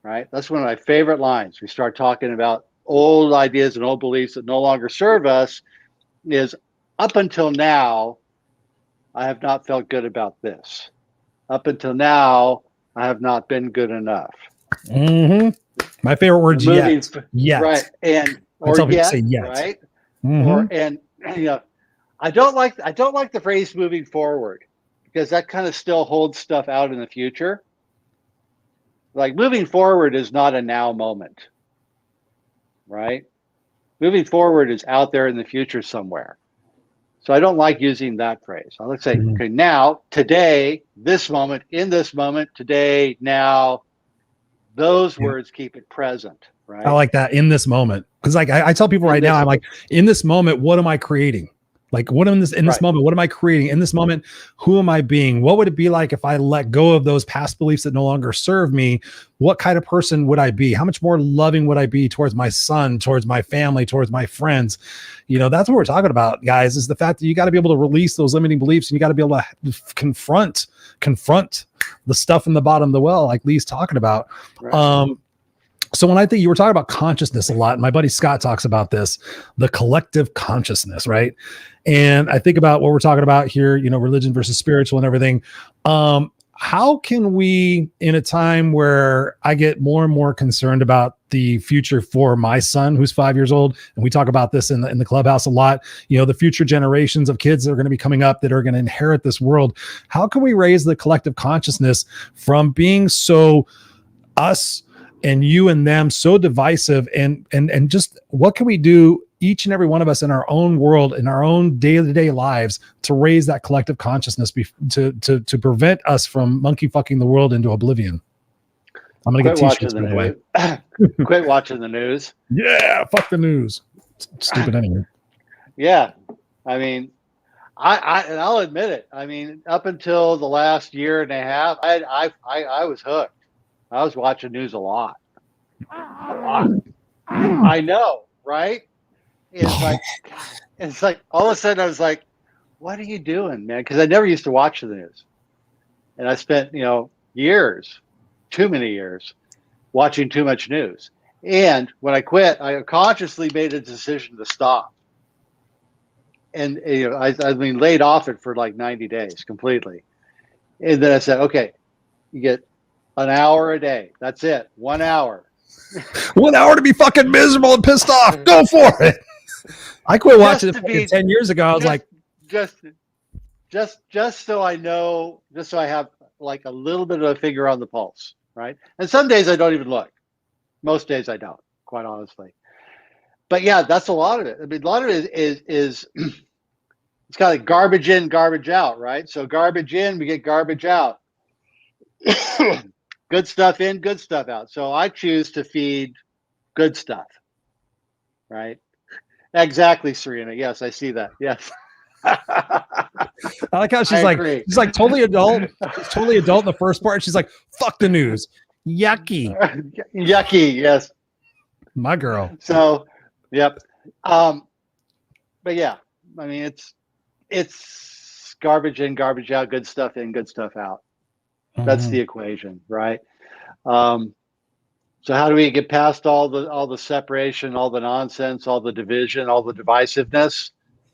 right? That's one of my favorite lines. We start talking about old ideas and old beliefs that no longer serve us. Is up until now, I have not felt good about this. Up until now, I have not been good enough. Mm-hmm. My favorite word's yet. Yet. Right. And or tell people yet, to say yet. Right. Mm-hmm. I don't like the phrase moving forward, because that kind of still holds stuff out in the future. Like, moving forward is not a now moment, right? Moving forward is out there in the future somewhere. So I don't like using that phrase. I like to say, okay, now, today, this moment, in this moment, today, now, those words keep it present, right? I like that, in this moment. Because like I tell people right now, I'm like, in this moment, what am I creating? Like, what in this moment, what am I creating? In this moment, who am I being? What would it be like if I let go of those past beliefs that no longer serve me? What kind of person would I be? How much more loving would I be towards my son, towards my family, towards my friends? That's what we're talking about, guys, is the fact that you got to be able to release those limiting beliefs, and you got to be able to confront the stuff in the bottom of the well, like Lee's talking about. Right. So when I think you were talking about consciousness a lot, and my buddy Scott talks about this, the collective consciousness, right? And I think about what we're talking about here, religion versus spiritual and everything. How can we, in a time where I get more and more concerned about the future for my son, who's 5 years old, and we talk about this in the clubhouse a lot, the future generations of kids that are going to be coming up that are going to inherit this world. How can we raise the collective consciousness from being so us and you and them, so divisive, and just what can we do, each and every one of us, in our own world, in our own day-to-day lives, to raise that collective consciousness to prevent us from monkey fucking the world into oblivion? I'm gonna get t-shirts, by the way. Quit watching the news. Yeah, fuck the news. Stupid anyway. Yeah, I mean, I'll admit it. I mean, up until the last year and a half, I was hooked. I was watching news a lot. I know, right? It's like all of a sudden I was like, what are you doing, man? Because I never used to watch the news. And I spent, years, too many years, watching too much news. And when I quit, I consciously made a decision to stop. And I've been laid off it for like 90 days completely. And then I said, okay, you get an hour a day. That's it. 1 hour. 1 hour to be fucking miserable and pissed off. Go for it. I quit watching it 10 years ago. I was like, just so I know, just so I have like a little bit of a finger on the pulse, right? And some days I don't even look. Most days I don't, quite honestly. But yeah, that's a lot of it. I mean, a lot of it is it's kind of garbage in, garbage out, right? So garbage in, we get garbage out. Good stuff in, good stuff out. So I choose to feed good stuff, right? Exactly, Serena. Yes, I see that. Yes. I like how she's like totally adult. She's totally adult in the first part. She's like, fuck the news. Yucky. Yucky, yes. My girl. So, yep. But yeah, I mean, it's garbage in, garbage out, good stuff in, good stuff out. That's the equation, right? So how do we get past all the separation, all the nonsense, all the division, all the divisiveness?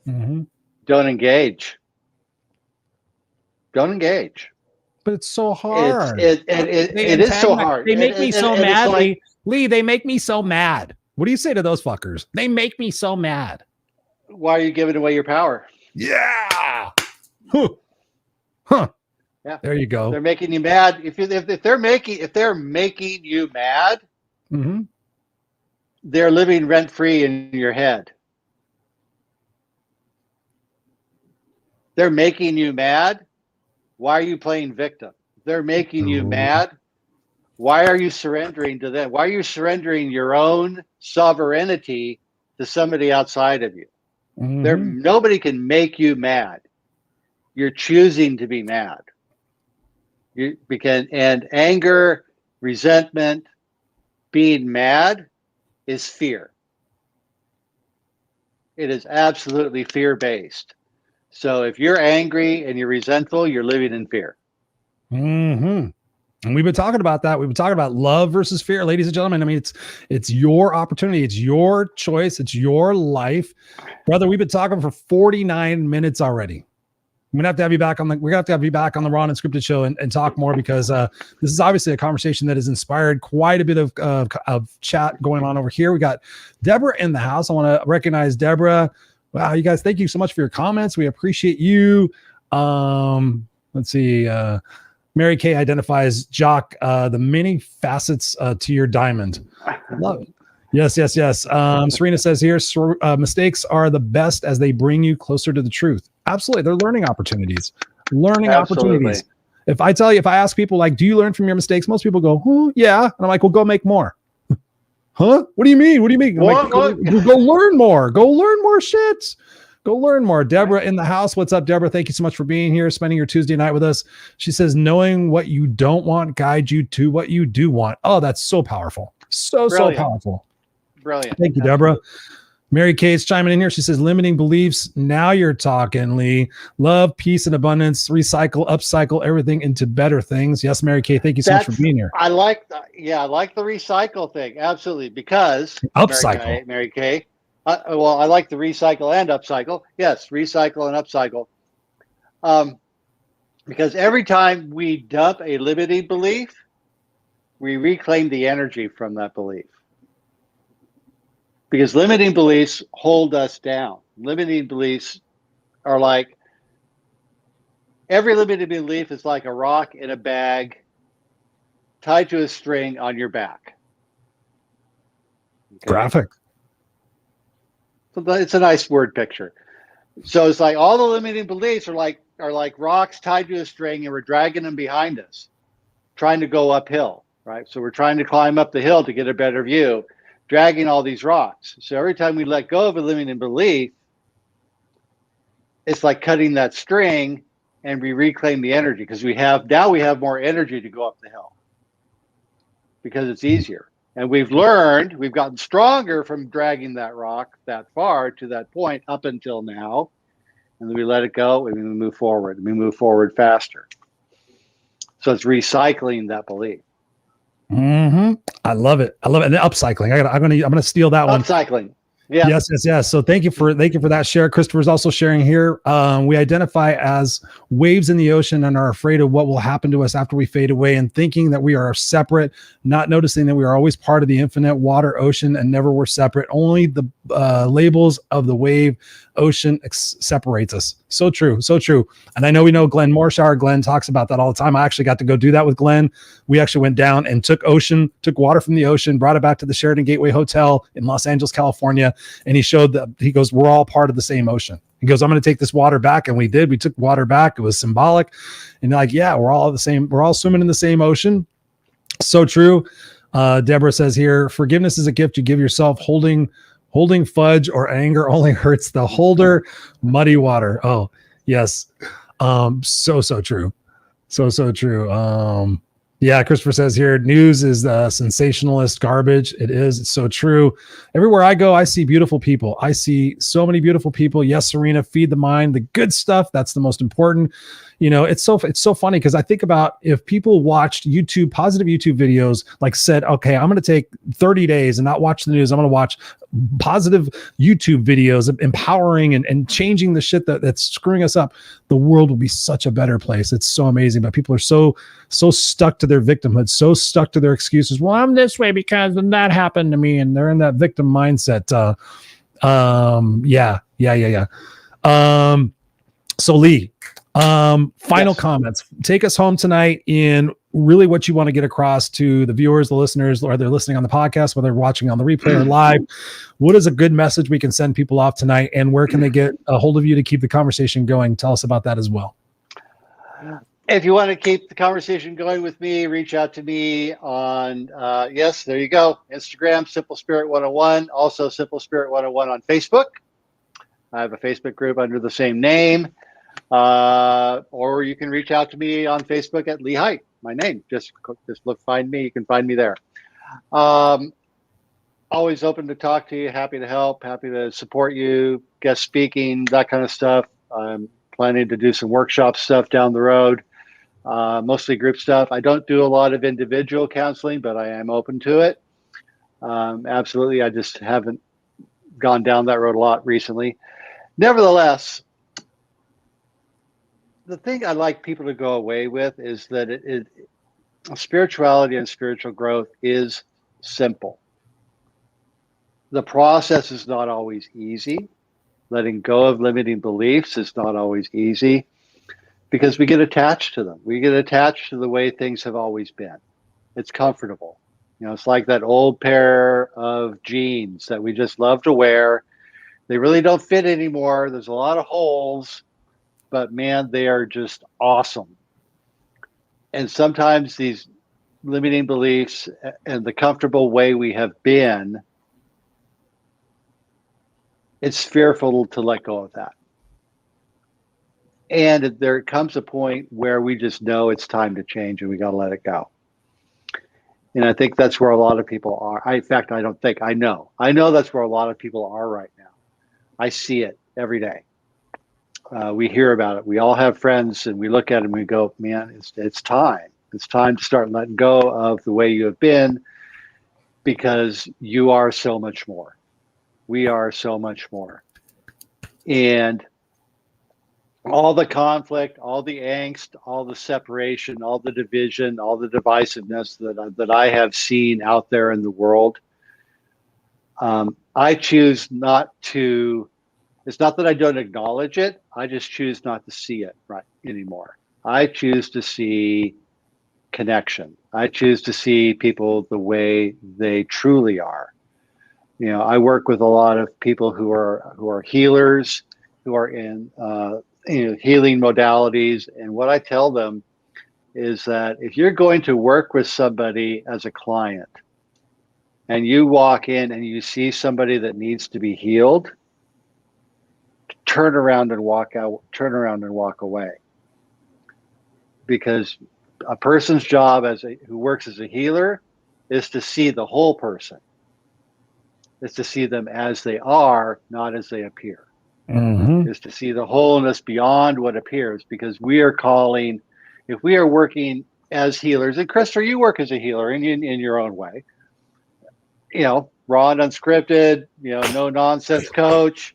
Don't engage. Don't engage. But it's so hard. It is so hard. They make me so mad, like, Lee. They make me so mad. What do you say to those fuckers? They make me so mad. Why are you giving away your power? Yeah. Yeah. There you go. They're making you mad. If they're making you mad, they're living rent free in your head. They're making you mad. Why are you playing victim? They're making you mad. Why are you surrendering to them? Why are you surrendering your own sovereignty to somebody outside of you? Nobody can make you mad. You're choosing to be mad. And anger, resentment, being mad is fear. It is absolutely fear-based. So if you're angry and you're resentful, you're living in fear. Mm-hmm. And we've been talking about that. We've been talking about love versus fear, ladies and gentlemen. I mean, it's your opportunity. It's your choice. It's your life. Brother, we've been talking for 49 minutes already. We're gonna have to have you back on the Raw&Unscripted show and talk more, because this is obviously a conversation that has inspired quite a bit of chat going on over here. We got Deborah in the house. I want to recognize Deborah. Wow, you guys, thank you so much for your comments. We appreciate you. Let's see. Mary Kay identifies Jock, the many facets to your diamond. Love it. Yes. Serena says here, mistakes are the best as they bring you closer to the truth. Absolutely. They're learning opportunities. Opportunities. If I ask people, like, do you learn from your mistakes? Most people go, oh, yeah. And I'm like, well, go make more. Huh? What do you mean? Like, go learn more. Go learn more shit. Go learn more. Deborah in the house. What's up, Deborah? Thank you so much for being here, spending your Tuesday night with us. She says, knowing what you don't want guides you to what you do want. Oh, that's so powerful. So powerful. Brilliant. Thank you, Deborah. Mary Kay's chiming in here. She says, limiting beliefs. Now you're talking, Lee. Love, peace, and abundance. Recycle, upcycle everything into better things. Yes, Mary Kay. Thank you so much for being here. I like the recycle thing. Absolutely. Because upcycle. Mary Kay. Well, I like the recycle and upcycle. Yes, recycle and upcycle. Because every time we dump a limiting belief, we reclaim the energy from that belief. Because limiting beliefs hold us down. Limiting beliefs are like, every limiting belief is like a rock in a bag tied to a string on your back. Okay? Graphic. So it's a nice word picture. So it's like all the limiting beliefs are like rocks tied to a string, and we're dragging them behind us, trying to go uphill, right? So we're trying to climb up the hill to get a better view, dragging all these rocks. So every time we let go of a limiting belief, it's like cutting that string, and we reclaim the energy, because we have more energy to go up the hill because it's easier. And we've gotten stronger from dragging that rock that far to that point up until now. And then we let it go, and we move forward. And we move forward faster. So it's recycling that belief. Mm-hmm. I love it. And the upcycling. I'm gonna steal that one. Upcycling. Yeah. Yes. So thank you for that share. Christopher's also sharing here. We identify as waves in the ocean and are afraid of what will happen to us after we fade away, and thinking that we are separate, not noticing that we are always part of the infinite water ocean and never were separate. Only the labels of the wave ocean separates us. So true. And I know we know Glenn Morshower. Glenn talks about that all the time. I actually got to go do that with Glenn. We actually went down and took water from the ocean, brought it back to the Sheraton Gateway Hotel in Los Angeles, California. And he showed that, he goes, we're all part of the same ocean. He goes, I'm going to take this water back. And we did. We took water back. It was symbolic. And like, yeah, we're all the same. We're all swimming in the same ocean. So true. Deborah says here, forgiveness is a gift you give yourself. Holding fudge or anger only hurts the holder. Muddy water. Oh, yes. So true. So true. Yeah, Christopher says here, news is sensationalist garbage. It is. It's so true. Everywhere I go, I see beautiful people. I see so many beautiful people. Yes, Serena, feed the mind, the good stuff. That's the most important. You know, it's so funny, because I think about if people watched positive YouTube videos, like said, okay, I'm going to take 30 days and not watch the news. I'm going to watch positive YouTube videos, empowering and changing the shit that's screwing us up. The world will be such a better place. It's so amazing. But people are so stuck to their victimhood, so stuck to their excuses. Well, I'm this way because that happened to me. And they're in that victim mindset. Yeah. So Lee, final comments. Take us home tonight in really what you want to get across to the viewers, the listeners, whether they're listening on the podcast, whether they're watching on the replay or live. What is a good message we can send people off tonight, and where can they get a hold of you to keep the conversation going? Tell us about that as well. If you want to keep the conversation going with me, reach out to me on, yes, there you go, Instagram, Simple Spirit 101, also Simple Spirit 101 on Facebook. I have a Facebook group under the same name. Or you can reach out to me on Facebook at Lee Hite, my name. Just find me. You can find me there. Always open to talk to you. Happy to help. Happy to support you. Guest speaking, that kind of stuff. planning to do some workshop stuff down the road, mostly group stuff. I don't do a lot of individual counseling, but I am open to it. Absolutely. I just haven't gone down that road a lot recently. Nevertheless, the thing I'd like people to go away with is that spirituality and spiritual growth is simple. The process is not always easy. Letting go of limiting beliefs is not always easy because we get attached to them. We get attached to the way things have always been. It's comfortable. It's like that old pair of jeans that we just love to wear. They really don't fit anymore. There's a lot of holes, but man, they are just awesome. And sometimes these limiting beliefs and the comfortable way we have been, it's fearful to let go of that. And there comes a point where we just know it's time to change and we got to let it go. And I think that's where a lot of people are. In fact, I know that's where a lot of people are right now. I see it every day. We hear about it. We all have friends and we look at it and we go, man, it's time. It's time to start letting go of the way you have been because you are so much more. We are so much more. And all the conflict, all the angst, all the separation, all the division, all the divisiveness that I have seen out there in the world, I choose not to. It's not that I don't acknowledge it. I just choose not to see it right anymore. I choose to see connection. I choose to see people the way they truly are. I work with a lot of people who are healers, who are in healing modalities, and what I tell them is that if you're going to work with somebody as a client, and you walk in and you see somebody that needs to be healed, turn around and walk away, because a person's job who works as a healer is to see the whole person. Is to see them as they are, not as they appear. Mm-hmm. Is to see the wholeness beyond what appears, because we are calling, if we are working as healers, and Christopher, you work as a healer in your own way, raw and unscripted, no nonsense coach.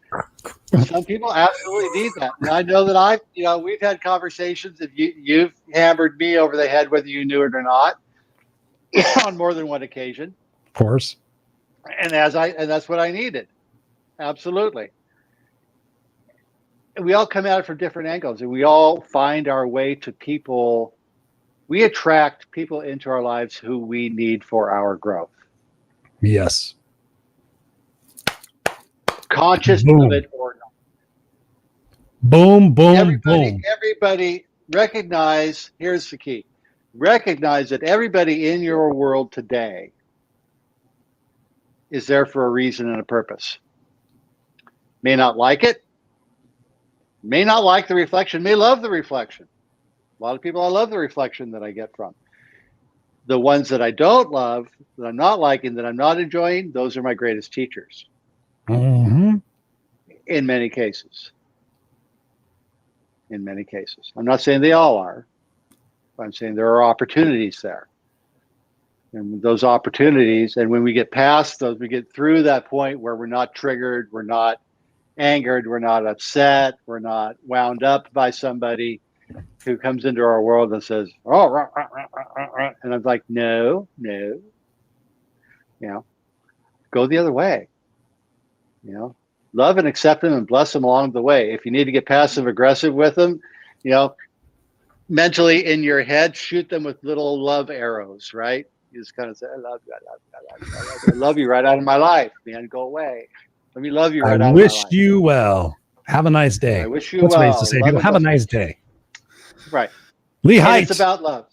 Some people absolutely need that. And I know that we've had conversations that you've hammered me over the head, whether you knew it or not, on more than one occasion. Of course. And that's what I needed. Absolutely. And we all come at it from different angles, and we all find our way to people. We attract people into our lives who we need for our growth. Yes. Conscious Boom. of it or not. Boom, boom, boom. Everybody recognize, here's the key. Recognize that everybody in your world today is there for a reason and a purpose. May not like it, may not like the reflection, may love the reflection. A lot of people, I love the reflection that I get from. The ones that I don't love, that I'm not liking, that I'm not enjoying, those are my greatest teachers. Mm-hmm. In many cases. In many cases. I'm not saying they all are. I'm saying there are opportunities there. And those opportunities, and when we get past those, we get through that point where we're not triggered, we're not angered, we're not upset, we're not wound up by somebody who comes into our world and says, oh, rah, rah, rah, rah, rah. And I'm like, no, go the other way. Love and accept them and bless them along the way. If you need to get passive aggressive with them, mentally in your head, shoot them with little love arrows, right? You just kind of say, I love you, I love you, I love you, I love you. I love you right out of my life, man. Go away. Let me love you right out of my life. I wish you well. Have a nice day. I wish you That's well. what I used to say. People, have a nice day. Right. Lee Hite. It's about love.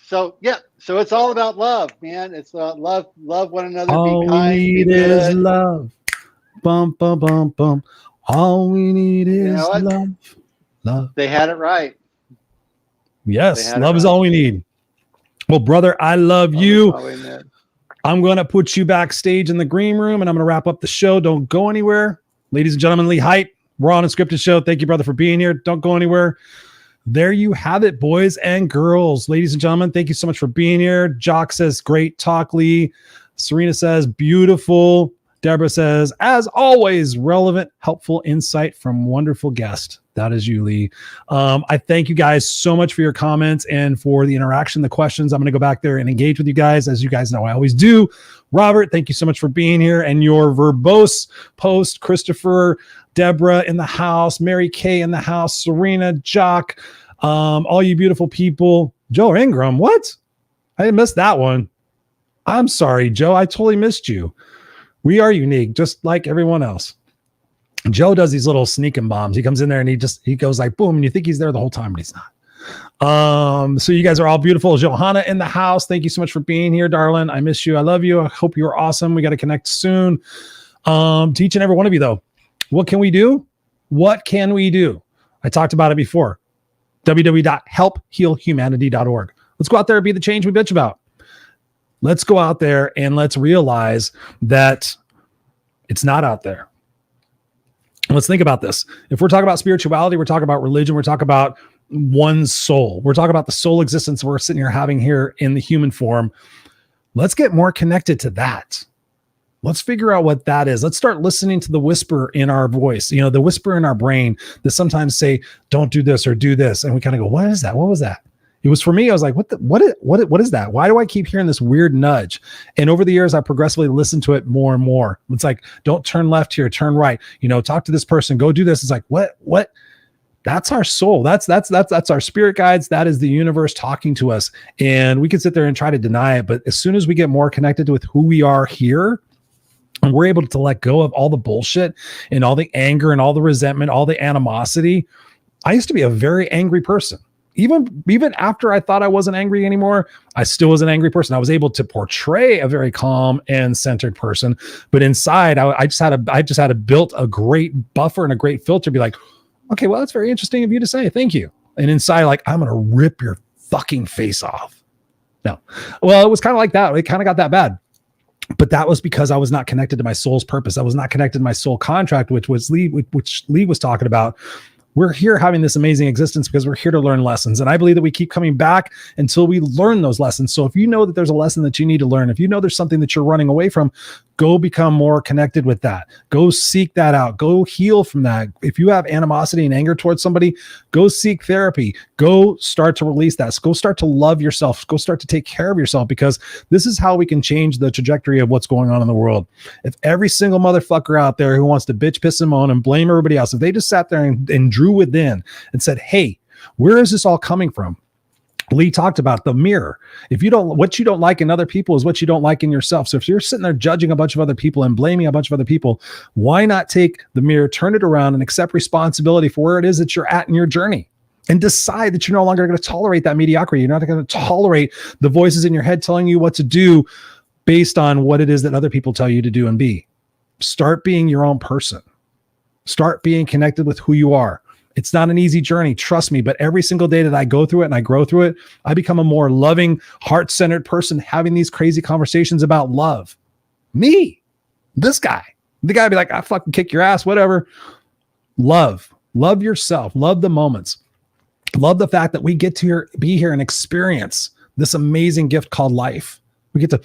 So it's all about love, man. It's love one another. All be kind, we need is love. Bum, bum, bum, bum. All we need is love. Love. They had it right. Yes, love is all we need. Well, brother, I love you. I'm going to put you backstage in the green room, and I'm going to wrap up the show. Don't go anywhere. Ladies and gentlemen, Lee Hite, Raw&Unscripted show. Thank you, brother, for being here. Don't go anywhere. There you have it, boys and girls. Ladies and gentlemen, thank you so much for being here. Jock says, great talk, Lee. Serena says, beautiful. Deborah says, as always, relevant, helpful insight from wonderful guest. That is you, Lee. I thank you guys so much for your comments and for the interaction, the questions. I'm going to go back there and engage with you guys. As you guys know, I always do. Robert, thank you so much for being here. And your verbose post, Christopher, Deborah in the house, Mary Kay in the house, Serena, Jock, all you beautiful people. Joe Ingram, what? I missed that one. I'm sorry, Joe. I totally missed you. We are unique, just like everyone else. Joe does these little sneaking bombs. He comes in there and he goes like boom, and you think he's there the whole time, but he's not. So you guys are all beautiful. Johanna in the house. Thank you so much for being here, darling. I miss you. I love you. I hope you're awesome. We got to connect soon. To each and every one of you, though, what can we do? What can we do? I talked about it before. www.helphealhumanity.org. Let's go out there and be the change we bitch about. Let's go out there and let's realize that it's not out there. Let's think about this. If we're talking about spirituality, we're talking about religion, we're talking about one's soul. We're talking about the soul existence we're sitting here having here in the human form. Let's get more connected to that. Let's figure out what that is. Let's start listening to the whisper in our voice, the whisper in our brain that sometimes say, don't do this or do this. And we kind of go, what is that? What was that? It was for me. I was like, what is that? Why do I keep hearing this weird nudge? And over the years, I progressively listened to it more and more. It's like, don't turn left here, turn right, talk to this person, go do this. It's like, what? That's our soul. That's our spirit guides. That is the universe talking to us. And we can sit there and try to deny it. But as soon as we get more connected with who we are here, and we're able to let go of all the bullshit and all the anger and all the resentment, all the animosity. I used to be a very angry person. Even after I thought I wasn't angry anymore, I still was an angry person. I was able to portray a very calm and centered person, but inside I just had to build a great buffer and a great filter. Be like, okay, well, that's very interesting of you to say. Thank you. And inside, like, I'm gonna rip your fucking face off. No, well, it was kind of like that. It kind of got that bad. But that was because I was not connected to my soul's purpose. I was not connected to my soul contract, which Lee was talking about. We're here having this amazing existence because we're here to learn lessons. And I believe that we keep coming back until we learn those lessons. So if you know that there's a lesson that you need to learn, if you know there's something that you're running away from, go become more connected with that. Go seek that out. Go heal from that. If you have animosity and anger towards somebody, go seek therapy. Go start to release that. Go start to love yourself. Go start to take care of yourself, because this is how we can change the trajectory of what's going on in the world. If every single motherfucker out there who wants to bitch, piss, and moan and blame everybody else, if they just sat there and drew within and said, hey, where is this all coming from? Lee talked about the mirror. What you don't like in other people is what you don't like in yourself. So if you're sitting there judging a bunch of other people and blaming a bunch of other people, why not take the mirror, turn it around, and accept responsibility for where it is that you're at in your journey, and decide that you're no longer going to tolerate that mediocrity. You're not going to tolerate the voices in your head telling you what to do based on what it is that other people tell you to do and be. Start being your own person. Start being connected with who you are. It's not an easy journey, trust me, but every single day that I go through it and I grow through it, I become a more loving, heart-centered person having these crazy conversations about love. Me, this guy. The guy be like, I fucking kick your ass, whatever. Love yourself. Love the moments. Love the fact that we get to be here and experience this amazing gift called life. We get to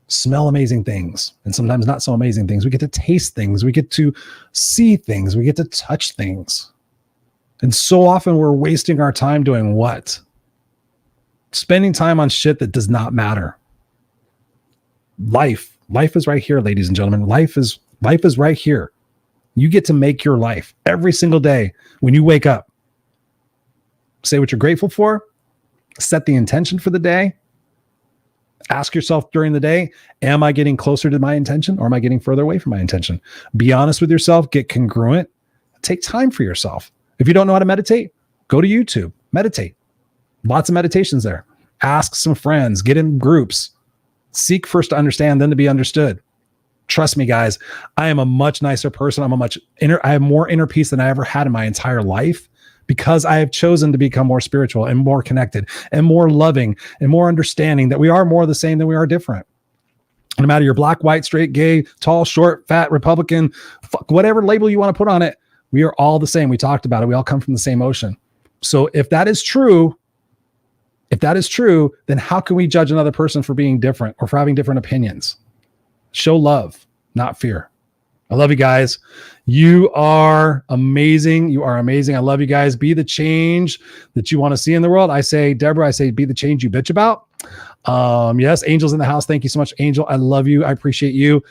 smell amazing things, and sometimes not so amazing things. We get to taste things. We get to see things. We get to touch things. And so often we're wasting our time doing what? Spending time on shit that does not matter. Life is right here, ladies and gentlemen. Life is right here. You get to make your life every single day when you wake up. Say what you're grateful for. Set the intention for the day. Ask yourself during the day, am I getting closer to my intention, or am I getting further away from my intention? Be honest with yourself. Get congruent. Take time for yourself. If you don't know how to meditate, go to YouTube. Meditate. Lots of meditations there. Ask some friends. Get in groups. Seek first to understand, then to be understood. Trust me, guys. I am a much nicer person. I have more inner peace than I ever had in my entire life, because I have chosen to become more spiritual and more connected and more loving and more understanding that we are more the same than we are different. No matter you're black, white, straight, gay, tall, short, fat, Republican, whatever label you want to put on it, We are all the same. We talked about it. We all come from the same ocean. So if that is true, then how can we judge another person for being different or for having different opinions? Show love, not fear. I love you guys. You are amazing. You are amazing. I love you guys. Be the change that you want to see in the world. I say, Deborah, be the change you bitch about. Yes, Angel's in the house. Thank you so much, Angel. I love you. I appreciate you.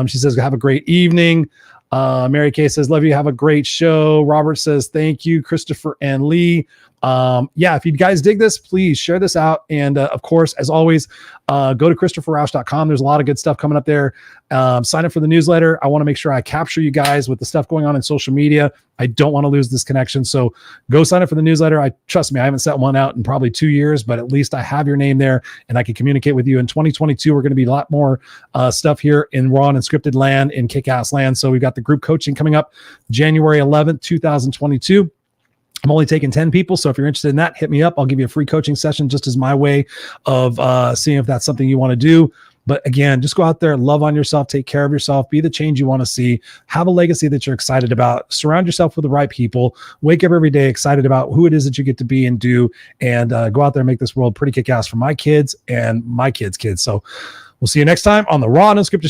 She says, have a great evening. Mary Kay says, love you. Have a great show. Robert says, thank you, Christopher and Lee. If you guys dig this, please share this out. And of course, as always, go to ChristopherRausch.com. There's a lot of good stuff coming up there. Sign up for the newsletter. I want to make sure I capture you guys with the stuff going on in social media. I don't want to lose this connection. So go sign up for the newsletter. Trust me, I haven't sent one out in probably 2 years, but at least I have your name there and I can communicate with you. In 2022, we're going to be a lot more stuff here in Raw and Unscripted land, in Kickass land. So we've got the group coaching coming up January 11th, 2022. I'm only taking 10 people. So if you're interested in that, hit me up. I'll give you a free coaching session just as my way of seeing if that's something you want to do. But again, just go out there, love on yourself, take care of yourself, be the change you want to see, have a legacy that you're excited about, surround yourself with the right people, wake up every day excited about who it is that you get to be and do, and go out there and make this world pretty kick-ass for my kids and my kids' kids. So we'll see you next time on the Raw and Unscripted